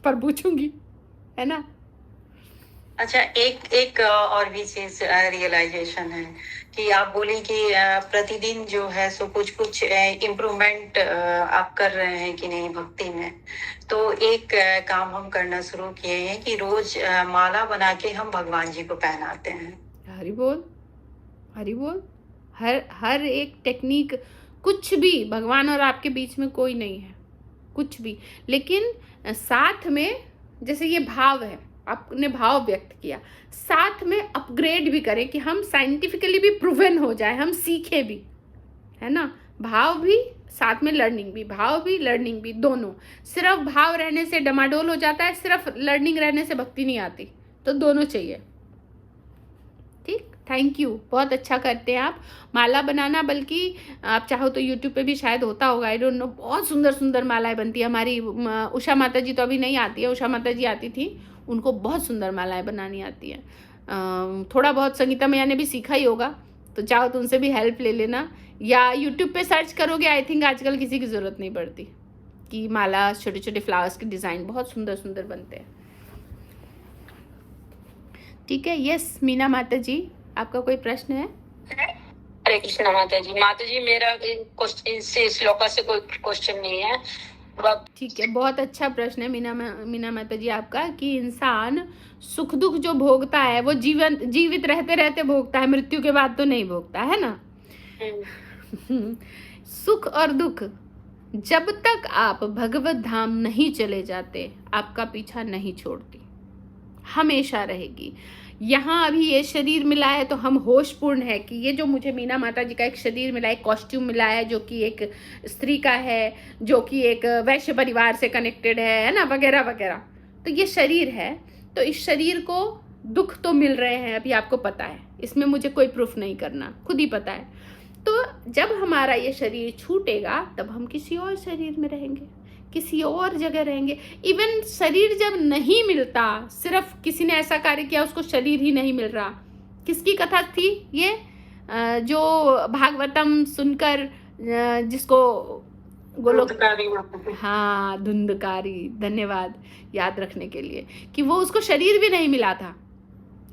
पर पूछूंगी, है ना। अच्छा, एक और भी चीज रियलाइजेशन है कि आप बोले कि प्रतिदिन जो है सो कुछ इम्प्रूवमेंट आप कर रहे हैं कि नहीं भक्ति में। तो एक काम हम करना शुरू किए हैं कि रोज माला बना के हम भगवान जी को पहनाते हैं। हरि बोल, हरि बोल। हर एक टेक्निक, कुछ भी भगवान और आपके बीच में कोई नहीं है, कुछ भी। लेकिन साथ में जैसे ये भाव है, आपने भाव व्यक्त किया, साथ में अपग्रेड भी करें कि हम साइंटिफिकली भी प्रूवन हो जाए, हम सीखे भी, है ना। भाव भी साथ में लर्निंग भी, भाव भी लर्निंग भी, दोनों। सिर्फ भाव रहने से डमाडोल हो जाता है, सिर्फ लर्निंग रहने से भक्ति नहीं आती, तो दोनों चाहिए। ठीक, थैंक यू, बहुत अच्छा करते हैं आप माला बनाना। बल्कि आप चाहो तो यूट्यूब पे भी शायद होता होगा, आई डोंट नो, बहुत सुंदर सुंदर मालाएं बनती है। हमारी उषा माता जी तो अभी नहीं आती है, उषा माता जी आती थी, उनको बहुत सुंदर मालाएं बनानी आती है। थोड़ा बहुत संगीता मैया ने भी सीखा ही होगा, तो चाहो तो उनसे भी हेल्प ले लेना, या यूट्यूब पे सर्च करोगे, आई थिंक आजकल किसी की ज़रूरत नहीं पड़ती कि माला, छोटे छोटे फ्लावर्स के डिज़ाइन बहुत सुंदर सुंदर बनते हैं। ठीक है, यस मीना माता जी, आपका कोई प्रश्न है? हरे कृष्णा माता जी। माता जी मेरा क्वेश्चन से श्लोका से कोई क्वेश्चन नहीं है। ठीक है, बहुत अच्छा प्रश्न है मीना माता जी आपका, कि इंसान सुख दुख जो भोगता है वो जीवित रहते रहते भोगता है, मृत्यु के बाद तो नहीं भोगता, है ना। सुख और दुख जब तक आप भगवत धाम नहीं चले जाते, आपका पीछा नहीं छोड़ती, हमेशा रहेगी। यहाँ अभी ये शरीर मिला है तो हम होशपूर्ण है कि ये जो मुझे मीना माता जी का एक शरीर मिला है, एक कॉस्ट्यूम मिला है जो कि एक स्त्री का है, जो कि एक वैश्य परिवार से कनेक्टेड है ना, वगैरह वगैरह। तो ये शरीर है, तो इस शरीर को दुख तो मिल रहे हैं, अभी आपको पता है, इसमें मुझे कोई प्रूफ नहीं करना, खुद ही पता है। तो जब हमारा ये शरीर छूटेगा तब हम किसी और शरीर में रहेंगे, किसी और जगह रहेंगे। इवन शरीर जब नहीं मिलता, सिर्फ किसी ने ऐसा कार्य किया उसको शरीर ही नहीं मिल रहा। किसकी कथा थी ये, जो भागवतम सुनकर जिसको गोलोक, हाँ धुंधकारी, धन्यवाद याद रखने के लिए, कि वो उसको शरीर भी नहीं मिला था,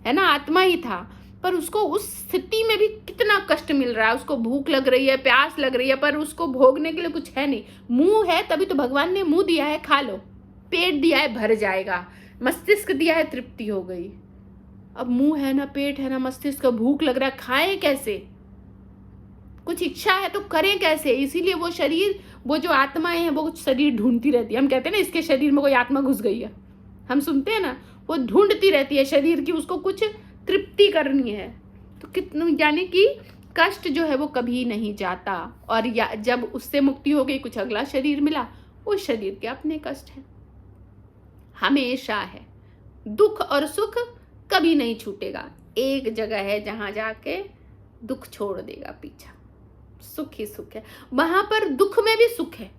है ना, आत्मा ही था, पर उसको उस स्थिति में भी कितना कष्ट मिल रहा है। उसको भूख लग रही है, प्यास लग रही है, पर उसको भोगने के लिए कुछ है नहीं। मुंह है तभी तो भगवान ने मुंह दिया है, खा लो, पेट दिया है भर जाएगा, मस्तिष्क दिया है तृप्ति हो गई, अब मुंह है ना, पेट है ना, मस्तिष्क, भूख लग रहा है, खाएं कैसे? कुछ इच्छा है तो करें कैसे? इसीलिए वो शरीर, वो जो आत्माएं हैं वो शरीर ढूंढती रहती है। हम कहते हैं ना इसके शरीर में कोई आत्मा घुस गई है, हम सुनते हैं ना, वो ढूंढती रहती है शरीर की, उसको कुछ तृप्ति करनी है। तो कितना, यानी कि कष्ट जो है वो कभी नहीं जाता, और या जब उससे मुक्ति हो गई, कुछ अगला शरीर मिला, उस शरीर के अपने कष्ट है, हमेशा है। दुख और सुख कभी नहीं छूटेगा। एक जगह है जहां जाके दुख छोड़ देगा पीछा, सुख ही सुख है। वहां पर दुख में भी सुख है।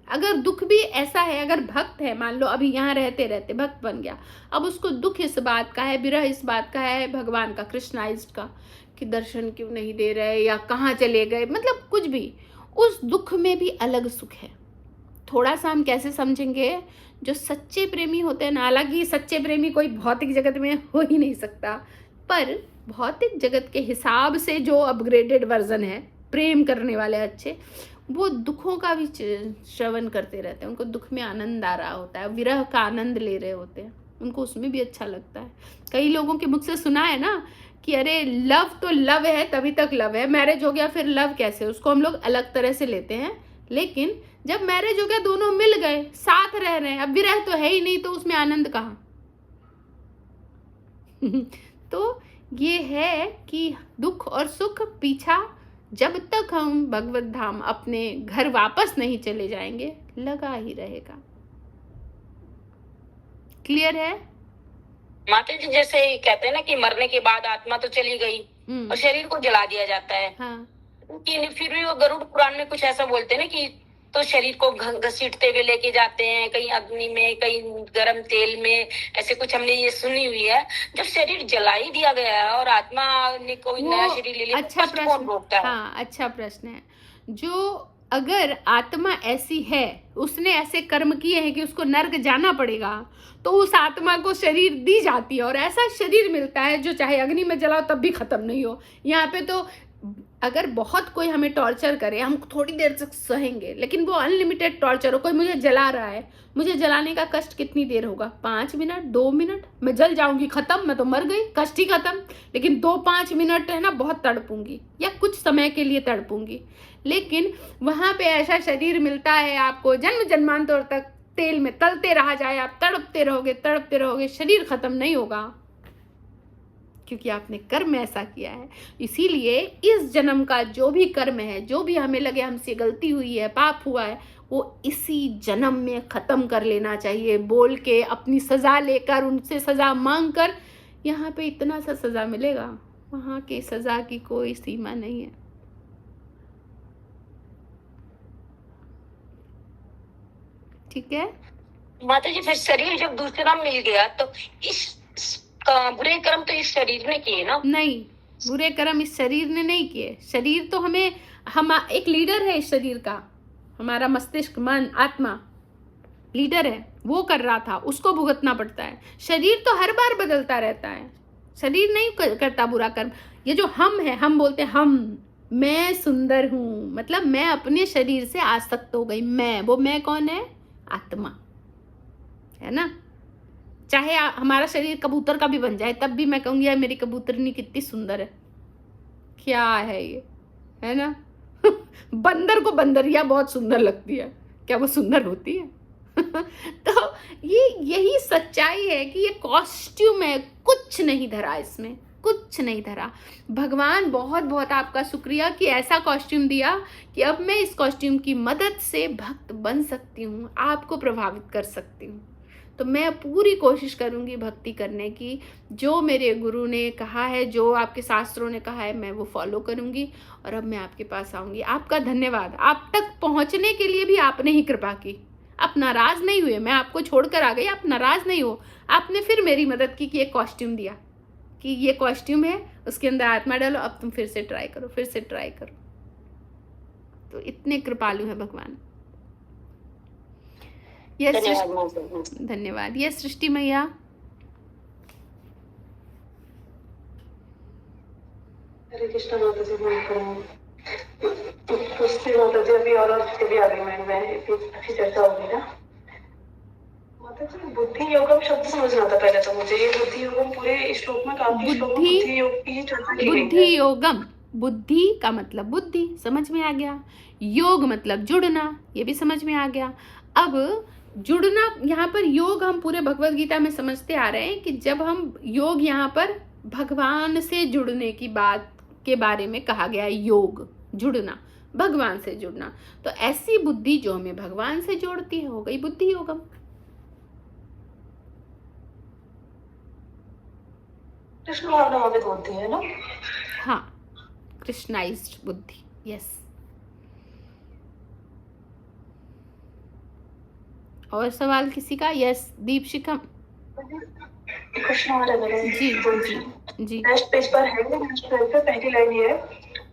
अगर दुख भी ऐसा है, अगर भक्त है, मान लो अभी यहाँ रहते रहते भक्त बन गया, अब उसको दुख इस बात का है, विरह इस बात का है भगवान का, कृष्णाइज्ड का, कि दर्शन क्यों नहीं दे रहे या कहाँ चले गए, मतलब कुछ भी, उस दुख में भी अलग सुख है। थोड़ा सा हम कैसे समझेंगे, जो सच्चे प्रेमी होते हैं ना, हालांकि सच्चे प्रेमी कोई भौतिक जगत में हो ही नहीं सकता, पर भौतिक जगत के हिसाब से जो अपग्रेडेड वर्जन है, प्रेम करने वाले अच्छे, वो दुखों का भी श्रवण करते रहते हैं। उनको दुख में आनंद आ रहा होता है, विरह का आनंद ले रहे होते हैं, उनको उसमें भी अच्छा लगता है। कई लोगों के मुख से सुना है ना कि अरे लव तो लव है, तभी तक लव है, मैरिज हो गया फिर लव कैसे, उसको हम लोग अलग तरह से लेते हैं। लेकिन जब मैरिज हो गया, दोनों मिल गए, साथ रह रहे हैं, अब विरह तो है ही नहीं, तो उसमें आनंद कहाँ? तो ये है कि दुख और सुख पीछा, जब तक हम भगवत धाम अपने घर वापस नहीं चले जाएंगे, लगा ही रहेगा। क्लियर है माता जी? जैसे कहते हैं ना कि मरने के बाद आत्मा तो चली गई और शरीर को जला दिया जाता है। हाँ। कि फिर भी वो गरुड़ पुराण में कुछ ऐसा बोलते हैं ना कि तो शरीर को घसीटते हुए लेके जाते हैं, कहीं अग्नि में, कहीं गर्म तेल में, ऐसे कुछ हमने ये सुनी हुई है। जब शरीर जला ही दिया गया है और आत्मा ने कोई नया शरीर ले लिया, अच्छा तो कौन रोकता है? हाँ, अच्छा प्रश्न है। जो अगर आत्मा ऐसी है, उसने ऐसे कर्म किए हैं कि उसको नर्क जाना पड़ेगा, तो उस आत्मा को शरीर दी जाती है, और ऐसा शरीर मिलता है जो चाहे अग्नि में जलाओ तब भी खत्म नहीं हो। यहाँ पे तो अगर बहुत कोई हमें टॉर्चर करे, हम थोड़ी देर तक सहेंगे, लेकिन वो अनलिमिटेड टॉर्चर हो, कोई मुझे जला रहा है, मुझे जलाने का कष्ट कितनी देर होगा? 5 मिनट, 2 मिनट, मैं जल जाऊंगी, खत्म, मैं तो मर गई, कष्ट ही खत्म। लेकिन 2-5 मिनट है ना, बहुत तड़पूंगी, या कुछ समय के लिए तड़पूंगी। लेकिन वहां पे ऐसा शरीर मिलता है आपको, जन्म जन्मांतर तक तेल में तलते रहा जाए, आप तड़पते रहोगे, शरीर खत्म नहीं होगा, क्योंकि आपने कर्म ऐसा किया है। इसीलिए इस जन्म का जो भी कर्म है, जो भी हमें लगे हमसे गलती हुई है, पाप हुआ है, वो इसी जन्म में खत्म कर लेना चाहिए, बोल के, अपनी सजा लेकर, उनसे सजा मांग कर। यहाँ पे इतना सा सजा मिलेगा, वहां की सजा की कोई सीमा नहीं है। ठीक है माता जी? फिर शरीर जब दूसरा मिल गया, तो इस बुरे कर्म तो इस शरीर ने किए ना? नहीं, बुरे कर्म इस शरीर ने नहीं किए। शरीर तो हमें, हम एक लीडर है इस शरीर का, हमारा मस्तिष्क, मन, आत्मा लीडर है, वो कर रहा था, उसको भुगतना पड़ता है। शरीर तो हर बार बदलता रहता है, शरीर नहीं करता बुरा कर्म। ये जो हम है, हम बोलते हैं मैं सुंदर हूं, मतलब मैं अपने शरीर से आसक्त हो गई। वो मैं कौन है? आत्मा है ना। चाहे हमारा शरीर कबूतर का भी बन जाए, तब भी मैं कहूंगी यार मेरी कबूतरनी कितनी सुंदर है, क्या है ये, है ना। बंदर को बंदरिया बहुत सुंदर लगती है, क्या वो सुंदर होती है? तो यही सच्चाई है कि ये कॉस्ट्यूम है, कुछ नहीं धरा इसमें, कुछ नहीं धरा। भगवान बहुत बहुत आपका शुक्रिया कि ऐसा कॉस्ट्यूम दिया कि अब मैं इस कॉस्ट्यूम की मदद से भक्त बन सकती हूँ, आपको प्रभावित कर सकती हूँ। तो मैं पूरी कोशिश करूँगी भक्ति करने की, जो मेरे गुरु ने कहा है, जो आपके शास्त्रों ने कहा है, मैं वो फॉलो करूँगी। और अब मैं आपके पास आऊँगी। आपका धन्यवाद, आप तक पहुँचने के लिए भी आपने ही कृपा की। आप नाराज़ नहीं हुए, मैं आपको छोड़कर आ गई, आप नाराज़ नहीं हो। आपने फिर मेरी मदद की कि एक कॉस्ट्यूम दिया कि ये कॉस्ट्यूम है, उसके अंदर आत्मा डालो, अब तुम फिर से ट्राई करो। तो इतने कृपालु है भगवान। धन्यवाद। ये सृष्टि मैया। हरे कृष्ण माता जी। सृष्टि माता जी अभी और भी आगे में अच्छी चर्चा होगी ना। माता जी बुद्धि योगम शब्द समझना था पहले तो मुझे। ये बुद्धि योगम पूरे श्लोक में, काफी श्लोक में बुद्धि बुद्धि योग की ही चर्चा की गई बुद्धि है। योगम, बुद्धि का मतलब बुद्धि, समझ में आ गया। योग मतलब जुड़ना, ये भी समझ में आ गया। अब जुड़ना, यहाँ पर योग हम पूरे भगवत गीता में समझते आ रहे हैं कि जब हम योग, यहाँ पर भगवान से जुड़ने की बात के बारे में कहा गया है। योग, जुड़ना, भगवान से जुड़ना। तो ऐसी बुद्धि जो हमें भगवान से जोड़ती है, हो गई बुद्धि योगम। कृष्ण भावनामृत बुद्धि है ना? हाँ, कृष्णाइज्ड बुद्धि, यस। और सवाल किसी का? यस, दीपशिखा कृष्ण जी जी। नेक्स्ट पेज पर है, नेक्स्ट पेज पर पहली लाइन ये है,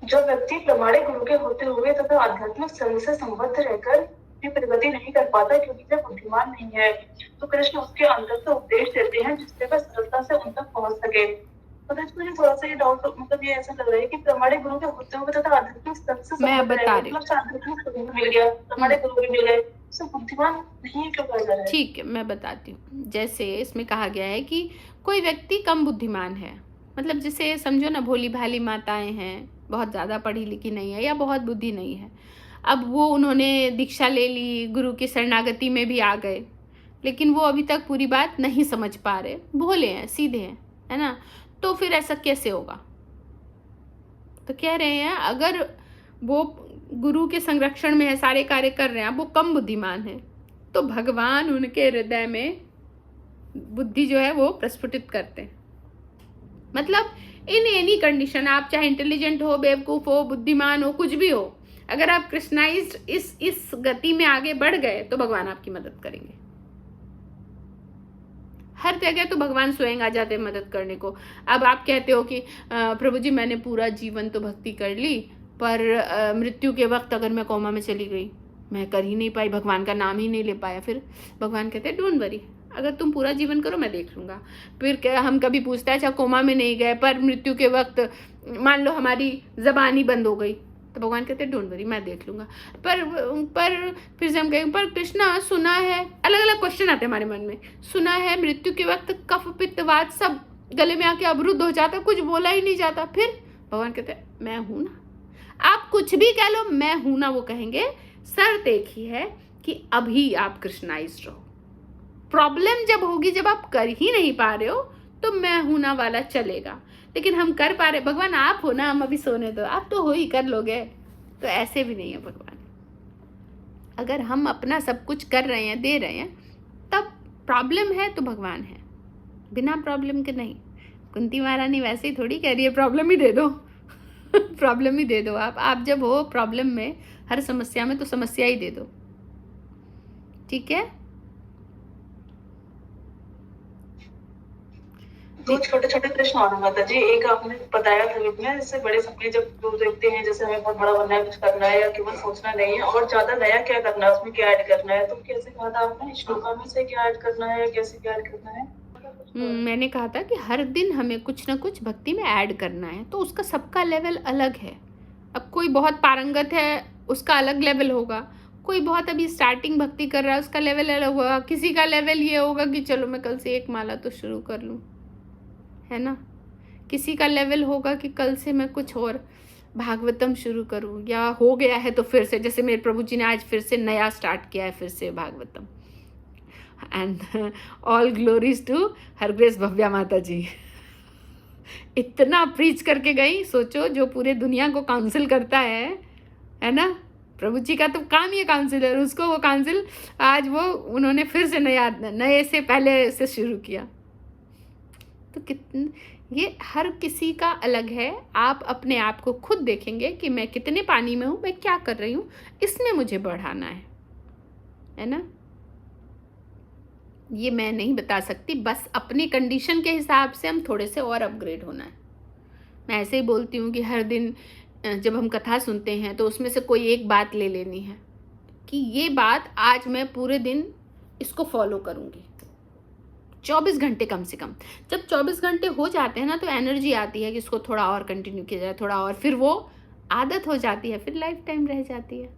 जो व्यक्ति प्रमाणिक गुरु के होते हुए तथा आध्यात्मिक संघ से संबद्ध रहकर भी प्रगति नहीं कर पाता क्योंकि वह बुद्धिमान नहीं है, तो कृष्ण उसके अंदर से उपदेश देते हैं जिससे वह सरलता से उन तक पहुंच सके। तो मुझे थोड़ा सा ये डाउट, मतलब ये ऐसा लग रहा है कि प्रमाणिक गुरु के होते हुए तथा आध्यात्मिक संघ से मैं संबद्ध बता रहकर, रही हूँ। मतलब आध्यात्मिक गुरु मिल गया, प्रमाणिक गुरु भी मिल गए, सब बुद्धिमान नहीं क्यों कहा जा रहा है? ठीक है, मैं बताती हूँ। जैसे इसमें कहा गया है कि कोई व्यक्ति कम बुद्धिमान है, मतलब जिसे समझो ना भोली भाली माताएं हैं, बहुत ज़्यादा पढ़ी लिखी नहीं है या बहुत बुद्धि नहीं है। अब वो, उन्होंने दीक्षा ले ली, गुरु की शरणागति में भी आ गए, लेकिन वो अभी तक पूरी बात नहीं समझ पा रहे, भोले हैं, सीधे हैं, है ना। तो फिर ऐसा कैसे होगा? तो कह रहे हैं अगर वो गुरु के संरक्षण में है, सारे कार्य कर रहे हैं, वो कम बुद्धिमान है, तो भगवान उनके हृदय में बुद्धि जो है वो प्रस्फुटित करते हैं। मतलब इन एनी कंडीशन, आप चाहे इंटेलिजेंट हो, बेवकूफ हो, बुद्धिमान हो, कुछ भी हो, अगर आप कृष्णाइज्ड इस गति में आगे बढ़ गए तो भगवान आपकी मदद करेंगे। हर जगह तो भगवान स्वयं आ जाते हैं मदद करने को। अब आप कहते हो कि प्रभु जी मैंने पूरा जीवन तो भक्ति कर ली, पर मृत्यु के वक्त अगर मैं कोमा में चली गई, मैं कर ही नहीं पाई, भगवान का नाम ही नहीं ले पाया, फिर भगवान कहते हैं डोंट वरी, अगर तुम पूरा जीवन करो मैं देख लूँगा। फिर क्या हम कभी पूछते हैं अच्छा कोमा में नहीं गए पर मृत्यु के वक्त मान लो हमारी ज़बान ही बंद हो गई, तो भगवान कहते हैं डोंट वरी मैं देख लूँगा। पर फिर से हम कहेंगे पर कृष्णा सुना है, अलग अलग क्वेश्चन आते हैं हमारे मन में, सुना है मृत्यु के वक्त कफ पित्त वात सब गले में आके अवरुद्ध हो जाता, कुछ बोला ही नहीं जाता। फिर भगवान कहते हैं मैं हूँ ना, आप कुछ भी कह लो मैं हूँ ना। वो कहेंगे शर्त एक ही है कि अभी आप कृष्णाइज्ड रहो। प्रॉब्लम जब होगी, जब आप कर ही नहीं पा रहे हो, तो मैं हूं ना वाला चलेगा। लेकिन हम कर पा रहे, भगवान आप हो ना, हम अभी सोने दो, आप तो हो ही, कर लोगे। तो ऐसे भी नहीं है भगवान। अगर हम अपना सब कुछ कर रहे हैं, दे रहे हैं, तब प्रॉब्लम है तो भगवान है, बिना प्रॉब्लम के नहीं। कुंती महारानी वैसे ही थोड़ी कह रही है प्रॉब्लम ही दे दो प्रॉब्लम ही दे दो। आप जब हो प्रॉब्लम में, हर समस्या में, तो समस्या ही दे दो, ठीक है। दो छोटे छोटे प्रश्न और माता जी। एक आपने बताया था में, जैसे बड़े सपने जब लोग देखते हैं, जैसे हमें बहुत बड़ा बनना है, कुछ करना है, या केवल सोचना नहीं है, और ज्यादा नया क्या करना है, उसमें क्या ऐड करना है, तो कैसे कहा था आपने, श्लोका में से क्या ऐड करना है, कैसे क्या ऐड करना है? मैंने कहा था कि हर दिन हमें कुछ ना कुछ भक्ति में ऐड करना है, तो उसका सबका लेवल अलग है। अब कोई बहुत पारंगत है, उसका अलग लेवल होगा, कोई बहुत अभी स्टार्टिंग भक्ति कर रहा है, उसका लेवल अलग होगा। किसी का लेवल ये होगा कि चलो मैं कल से 1 माला तो शुरू कर लूँ, है ना। किसी का लेवल होगा कि कल से मैं कुछ और भागवतम शुरू करूँ, या हो गया है तो फिर से, जैसे मेरे प्रभु जी ने आज फिर से नया स्टार्ट किया है, फिर से Bhagavatam. And all glories to her grace Bhavya Mata ji. इतना प्रीच करके गई, सोचो, जो पूरे दुनिया को काउंसिल करता है ना। प्रभु जी का तो काम ही है काउंसिलर, उसको वो काउंसिल आज वो उन्होंने फिर से नए से पहले से शुरू किया। तो ये हर किसी का अलग है। आप अपने आप को खुद देखेंगे कि मैं कितने पानी में हूँ, मैं क्या कर रही हूँ, इसमें मुझे बढ़ाना है ना। ये मैं नहीं बता सकती, बस अपनी कंडीशन के हिसाब से हम थोड़े से और अपग्रेड होना है। मैं ऐसे ही बोलती हूँ कि हर दिन जब हम कथा सुनते हैं तो उसमें से कोई एक बात ले लेनी है कि ये बात आज मैं पूरे दिन इसको फॉलो करूँगी, 24 घंटे कम से कम। जब 24 घंटे हो जाते हैं ना, तो एनर्जी आती है कि इसको थोड़ा और कंटिन्यू किया जाए, थोड़ा और, फिर वो आदत हो जाती है, फिर लाइफ टाइम रह जाती है।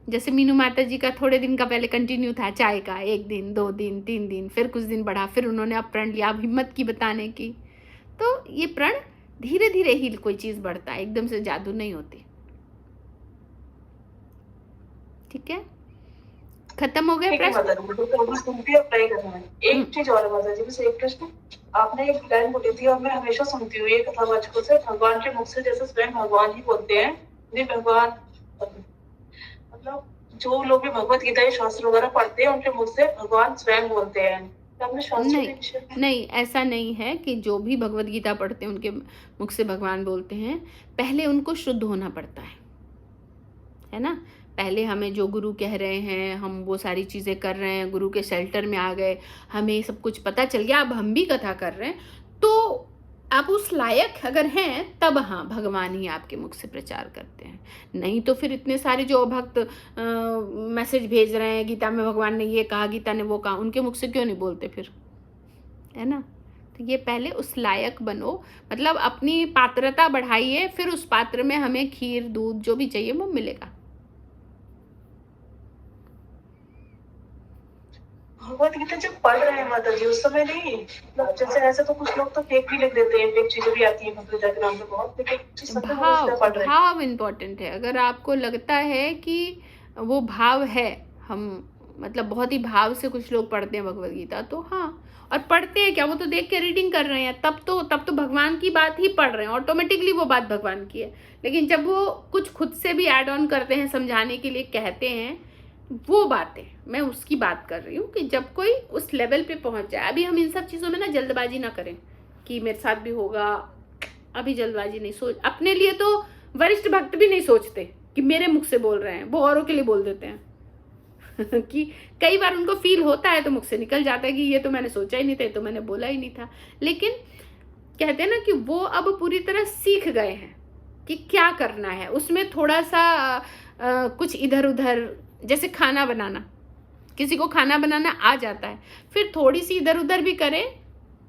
जैसे मीनू माता जी का थोड़े दिन का पहले कंटिन्यू था चाय का, 1 दिन 2 दिन 3 दिन, फिर कुछ दिन बढ़ा, फिर उन्होंने अब प्रण लिया, अब हिम्मत की बताने की। तो ये प्रण धीरे धीरे ही कोई चीज़ बढ़ता है, एकदम से जादू नहीं होती। ठीक है, खत्म हो गए ठीक है प्रश्न? माता जी, तो अभी सुनती है, अप्लाई करना है। एक चीज और है माता जी, बस एक प्रश्न। आपने एक लाइन बोली थी और मैं हमेशा सुनती हूँ ये कथावाचकों से, भगवान के मुख से जैसे स्वयं भगवान ही बोलते हैं, जी भगवान। मतलब जो लोग भी भगवत गीता या शास्त्र वगैरह पढ़ते हैं उनके मुख से भगवान स्वयं बोलते हैं। तो आपने शास्त्र के नहीं विषय में नहीं, ऐसा नहीं है कि जो भी भगवत गीता पढ़ते हैं उनके मुख से भगवान बोलते हैं। पहले उनको शुद्ध होना पड़ता है ना। पहले हमें जो गुरु कह रहे हैं हम वो सारी चीज़ें कर रहे हैं, गुरु के शेल्टर में आ गए, हमें सब कुछ पता चल गया, अब हम भी कथा कर रहे हैं, तो आप उस लायक अगर हैं तब हाँ भगवान ही आपके मुख से प्रचार करते हैं। नहीं तो फिर इतने सारे जो भक्त मैसेज भेज रहे हैं, गीता में भगवान ने ये कहा, गीता ने वो कहा, उनके मुख से क्यों नहीं बोलते फिर, है ना। तो ये पहले उस लायक बनो, मतलब अपनी पात्रता बढ़ाइए, फिर उस पात्र में हमें खीर दूध जो भी चाहिए वो मिलेगा। भगवत गीता जब पढ़ रहे हैं माता जी उस समय नहीं, मतलब जैसे ऐसे तो कुछ लोग तो फेक भी लिख देते हैं, फेक चीजें भी आती है भगवत गीता के नाम पे बहुत, लेकिन जिस समय हम उस पे पढ़ रहे हैं भाव इम्पोर्टेंट है। अगर आपको लगता है कि वो भाव है, हम मतलब बहुत ही भाव से कुछ लोग पढ़ते हैं भगवत गीता, तो हाँ, और पढ़ते हैं क्या, वो तो देख के रीडिंग कर रहे हैं, तब तो भगवान की बात ही पढ़ रहे हैं, ऑटोमेटिकली वो बात भगवान की है। लेकिन जब वो कुछ खुद से भी ऐड ऑन करते हैं, समझाने के लिए कहते हैं, वो बातें मैं उसकी बात कर रही हूँ कि जब कोई उस लेवल पे पहुंच जाए। अभी हम इन सब चीज़ों में ना जल्दबाजी ना करें कि मेरे साथ भी होगा, अभी जल्दबाजी नहीं। सोच अपने लिए तो वरिष्ठ भक्त भी नहीं सोचते कि मेरे मुख से बोल रहे हैं, वो औरों के लिए बोल देते हैं कि कई बार उनको फील होता है तो मुख से निकल जाता है कि ये तो मैंने सोचा ही नहीं था, ये तो मैंने बोला ही नहीं था। लेकिन कहते हैं ना कि वो अब पूरी तरह सीख गए हैं कि क्या करना है, उसमें थोड़ा सा कुछ इधर उधर, जैसे खाना बनाना, किसी को खाना बनाना आ जाता है, फिर थोड़ी सी इधर उधर भी करें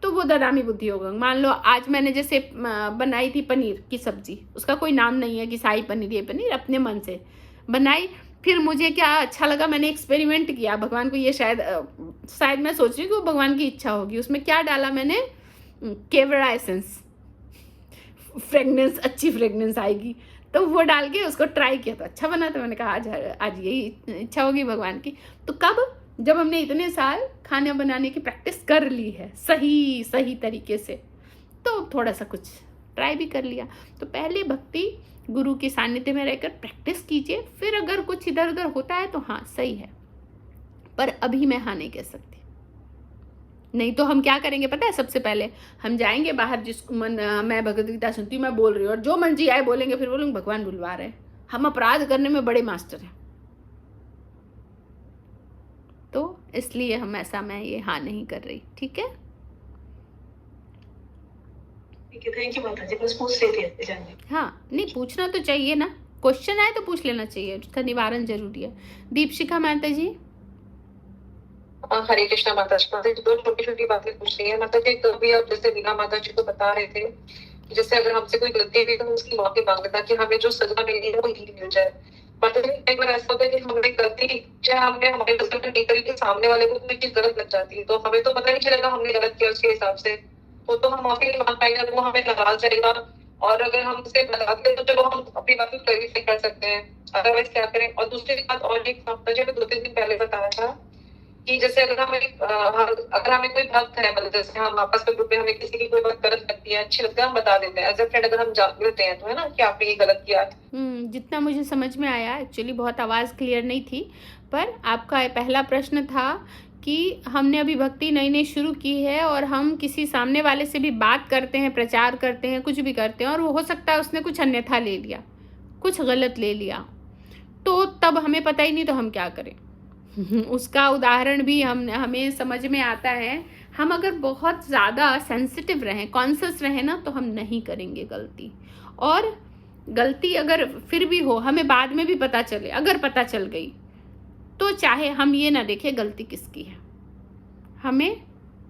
तो वो ददामी बुद्धि होगा। मान लो आज मैंने जैसे बनाई थी पनीर की सब्जी, उसका कोई नाम नहीं है कि शाही पनीर, ये पनीर अपने मन से बनाई, फिर मुझे क्या अच्छा लगा, मैंने एक्सपेरिमेंट किया, भगवान को ये शायद मैं सोच रही हूँ कि वो भगवान की इच्छा होगी। उसमें क्या डाला मैंने, केवड़ा एसेंस, फ्रेगनेंस, अच्छी फ्रेगनेंस आएगी, तो वो डाल के उसको ट्राई किया, तो अच्छा बना। तो मैंने कहा आज यही इच्छा होगी भगवान की। तो कब, जब हमने इतने साल खाना बनाने की प्रैक्टिस कर ली है सही तरीके से, तो थोड़ा सा कुछ ट्राई भी कर लिया। तो पहले भक्ति गुरु के सानिध्य में रहकर प्रैक्टिस कीजिए, फिर अगर कुछ इधर उधर होता है तो हाँ सही है, पर अभी मैं हाँ नहीं कह सकती। नहीं तो हम क्या करेंगे पता है, सबसे पहले हम जाएंगे बाहर, जिसको मन, मैं भगवद गीता सुनती हूँ, मैं बोल रही हूँ, और जो मन जी आए बोलेंगे, फिर बोलेंगे भगवान बुलवा रहे हैं, हम अपराध करने में बड़े मास्टर हैं। तो इसलिए हम ऐसा, मैं ये हाँ नहीं कर रही। ठीक है, थैंक यू माता जी, बस पूछ रही थी जानने। हाँ नहीं, पूछना तो चाहिए ना, क्वेश्चन आए तो पूछ लेना चाहिए, उसका निवारण जरूरी है। दीपशिखा माता जी। हरे कृष्णा माता जी। माता जी दो छोटी छोटी बातें पूछ रही है माता जी। कभी आप जैसे वीणा माता जी को बता रहे थे, जैसे अगर हमसे कोई गलती हुई तो हम उसकी माफी मांगे ताकि हमें जो सजा मिली है वो ही मिल जाए। माता जी कई बार ऐसा होता है कि हमने गलती, चाहे हमने हमारे रिजल्ट नहीं करी, कि सामने वाले को कोई चीज गलत लग जाती है, तो हमें तो पता नहीं चलेगा हमने गलत किया उसके हिसाब से, तो हम माफी नहीं मांग पाएंगे, वो हमें नाराज करेगा। और अगर हम उसे बता दें तो चलो हम अपनी बात को क्लैरिफाई कर सकते हैं, अदरवाइज क्या करें। और दूसरी बात, और एक माता जी ने 2-3 दिन पहले बताया था कि जैसे अगर हमें कोई भक्त है, मतलब जैसे हम आपस में ग्रुप में हमें किसी की कोई बात गलत लगती है, अच्छी लगती है, हम बता देते हैं एज ए फ्रेंड, अगर हम मिलते हैं तो, है ना, कि आपने ये गलत किया। जितना मुझे समझ में आया, एक्चुअली बहुत आवाज़ क्लियर नहीं थी, पर आपका पहला प्रश्न था कि हमने अभी भक्ति नई नई शुरू की है और हम किसी सामने वाले से भी बात करते हैं, प्रचार करते हैं, कुछ भी करते हैं, और वो हो सकता है उसने कुछ अन्यथा ले लिया, कुछ गलत ले लिया, तो तब हमें पता ही नहीं, तो हम क्या करें। उसका उदाहरण भी हमें समझ में आता है। हम अगर बहुत ज़्यादा सेंसिटिव रहें, कॉन्शियस रहें ना, तो हम नहीं करेंगे गलती। और गलती अगर फिर भी हो, हमें बाद में भी पता चले, अगर पता चल गई, तो चाहे हम ये ना देखें गलती किसकी है, हमें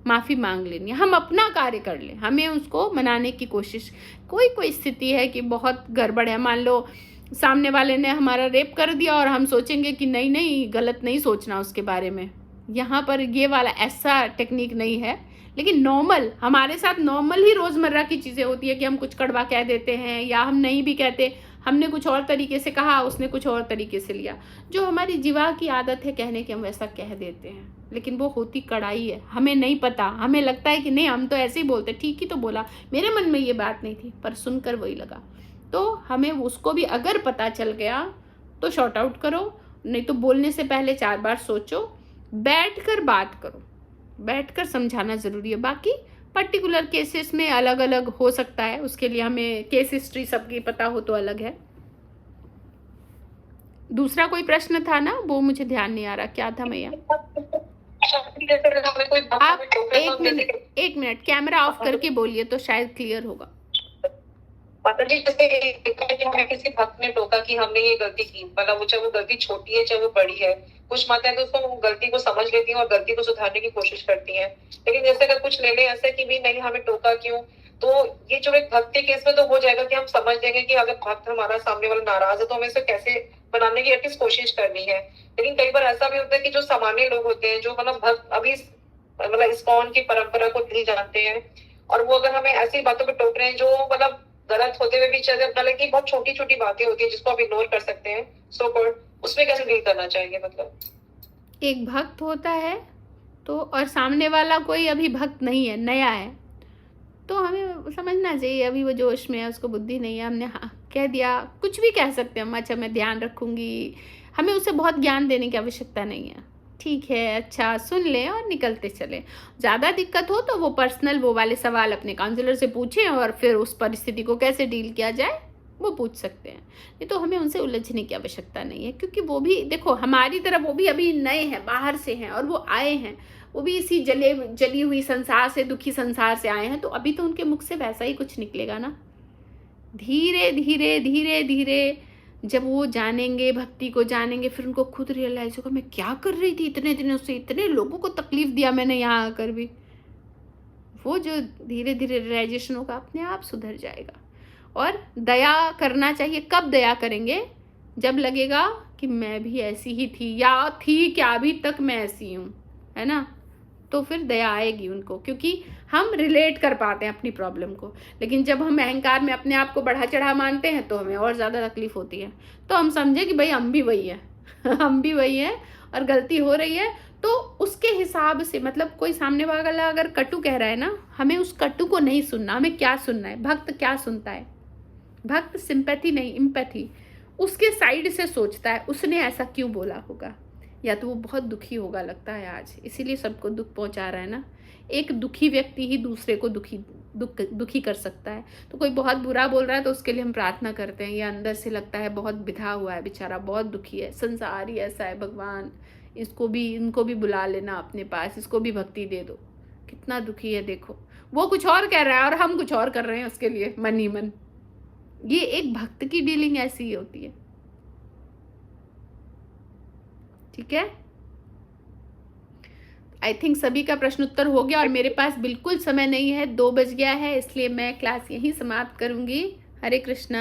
माफ़ी मांग लेनी है, हम अपना कार्य कर लें, हमें उसको मनाने की कोशिश। कोई स्थिति है कि बहुत गड़बड़ है, मान लो सामने वाले ने हमारा रेप कर दिया और हम सोचेंगे कि नहीं नहीं गलत नहीं सोचना उसके बारे में। यहाँ पर ये वाला ऐसा टेक्निक नहीं है, लेकिन नॉर्मल हमारे साथ नॉर्मल ही रोज़मर्रा की चीज़ें होती है कि हम कुछ कड़वा कह देते हैं या हम नहीं भी कहते, हमने कुछ और तरीके से कहा, उसने कुछ और तरीके से लिया। जो हमारी जीवा की आदत है कहने की, हम वैसा कह देते हैं, लेकिन वो होती कड़ाई है। हमें नहीं पता, हमें लगता है कि नहीं हम तो ऐसे ही बोलते, ठीक ही तो बोला, मेरे मन में ये बात नहीं थी, पर सुनकर वही लगा। तो हमें उसको भी अगर पता चल गया तो शॉर्ट आउट करो, नहीं तो बोलने से पहले 4 बार सोचो, बैठकर बात करो, बैठकर समझाना ज़रूरी है। बाकी पर्टिकुलर केसेस में अलग अलग हो सकता है, उसके लिए हमें केस हिस्ट्री सबकी पता हो तो अलग है। दूसरा कोई प्रश्न था ना, वो मुझे ध्यान नहीं आ रहा, क्या था मैया? आप एक मिनट कैमरा ऑफ करके बोलिए तो शायद क्लियर होगा। माता जी जैसे हमें किसी भक्त ने टोका कि हमने ये गलती की, मतलब वो चाहे वो गलती छोटी है चाहे वो बड़ी है, कुछ माताएं तो उसको गलती को समझ लेती हैं और गलती को सुधारने की कोशिश करती हैं। लेकिन जैसे अगर कुछ ले ले ऐसे कि भी नहीं हमें टोका क्यों, तो ये जो एक भक्त के केस में तो हो जाएगा कि हम समझ लेंगे कि अगर भक्त हमारा सामने वाला नाराज है तो हमें इसे कैसे बनाने की एटलीस्ट कोशिश करनी है। लेकिन कई बार ऐसा भी होता है कि जो सामान्य लोग होते हैं, जो मतलब भक्त अभी मतलब इस्कॉन की परंपरा को नहीं जानते हैं, और वो अगर हमें ऐसी बातों पर टोक रहे हैं जो मतलब गलत होते हुए भी चले, मतलब कि बहुत छोटी छोटी बातें होती है जिसको आप इग्नोर कर सकते हैं, सो कॉल्ड, उसमें कैसे डील करना चाहिए? मतलब एक भक्त होता है तो, और सामने वाला कोई अभी भक्त नहीं है, नया है, तो हमें समझना चाहिए अभी वो जोश में है, उसको बुद्धि नहीं है, हमने हाँ कह दिया, कुछ भी कह सकते हैं हम, अच्छा मैं ध्यान रखूंगी, हमें उसे बहुत ज्ञान देने की आवश्यकता नहीं है, ठीक है अच्छा सुन लें और निकलते चलें। ज़्यादा दिक्कत हो तो वो पर्सनल वो वाले सवाल अपने काउंसलर से पूछें और फिर उस परिस्थिति को कैसे डील किया जाए वो पूछ सकते हैं। नहीं तो हमें उनसे उलझने की आवश्यकता नहीं है, क्योंकि वो भी देखो हमारी तरह वो भी अभी नए हैं, बाहर से हैं, और वो आए हैं, वो भी इसी जली हुई संसार से, दुखी संसार से आए हैं, तो अभी तो उनके मुख से वैसा ही कुछ निकलेगा ना। धीरे धीरे धीरे धीरे जब वो जानेंगे, भक्ति को जानेंगे, फिर उनको खुद रियलाइज होगा मैं क्या कर रही थी इतने दिनों से, इतने लोगों को तकलीफ दिया मैंने यहाँ आकर भी। वो जो धीरे धीरे रियलाइजेशन होगा अपने आप सुधर जाएगा। और दया करना चाहिए। कब दया करेंगे? जब लगेगा कि मैं भी ऐसी ही थी, या थी क्या अभी तक मैं ऐसी हूँ, है ना, तो फिर दया आएगी उनको, क्योंकि हम रिलेट कर पाते हैं अपनी प्रॉब्लम को। लेकिन जब हम अहंकार में अपने आप को बढ़ा चढ़ा मानते हैं तो हमें और ज़्यादा तकलीफ होती है। तो हम समझे कि भाई हम भी वही हैं हम भी वही हैं और गलती हो रही है, तो उसके हिसाब से, मतलब कोई सामने वाला अगर कटु कह रहा है ना, हमें उस कटु को नहीं सुनना, हमें क्या सुनना है। भक्त क्या सुनता है? भक्त सिंपैथी नहीं, इम्पैथी, उसके साइड से सोचता है, उसने ऐसा क्यों बोला होगा, या तो वो बहुत दुखी होगा लगता है आज, इसीलिए सबको दुख पहुंचा रहा है ना। एक दुखी व्यक्ति ही दूसरे को दुखी कर सकता है। तो कोई बहुत बुरा बोल रहा है तो उसके लिए हम प्रार्थना करते हैं, ये अंदर से लगता है बहुत बिधा हुआ है बेचारा, बहुत दुखी है, संसार ही ऐसा है, भगवान इनको भी बुला लेना अपने पास, इसको भी भक्ति दे दो, कितना दुखी है देखो। वो कुछ और कह रहा है और हम कुछ और कर रहे हैं उसके लिए मन ही मन। ये एक भक्त की डीलिंग ऐसी ही होती है, ठीक है। आई थिंक सभी का प्रश्न उत्तर हो गया और मेरे पास बिल्कुल समय नहीं है, 2 बज गया है, इसलिए मैं क्लास यहीं समाप्त करूंगी। हरे कृष्णा।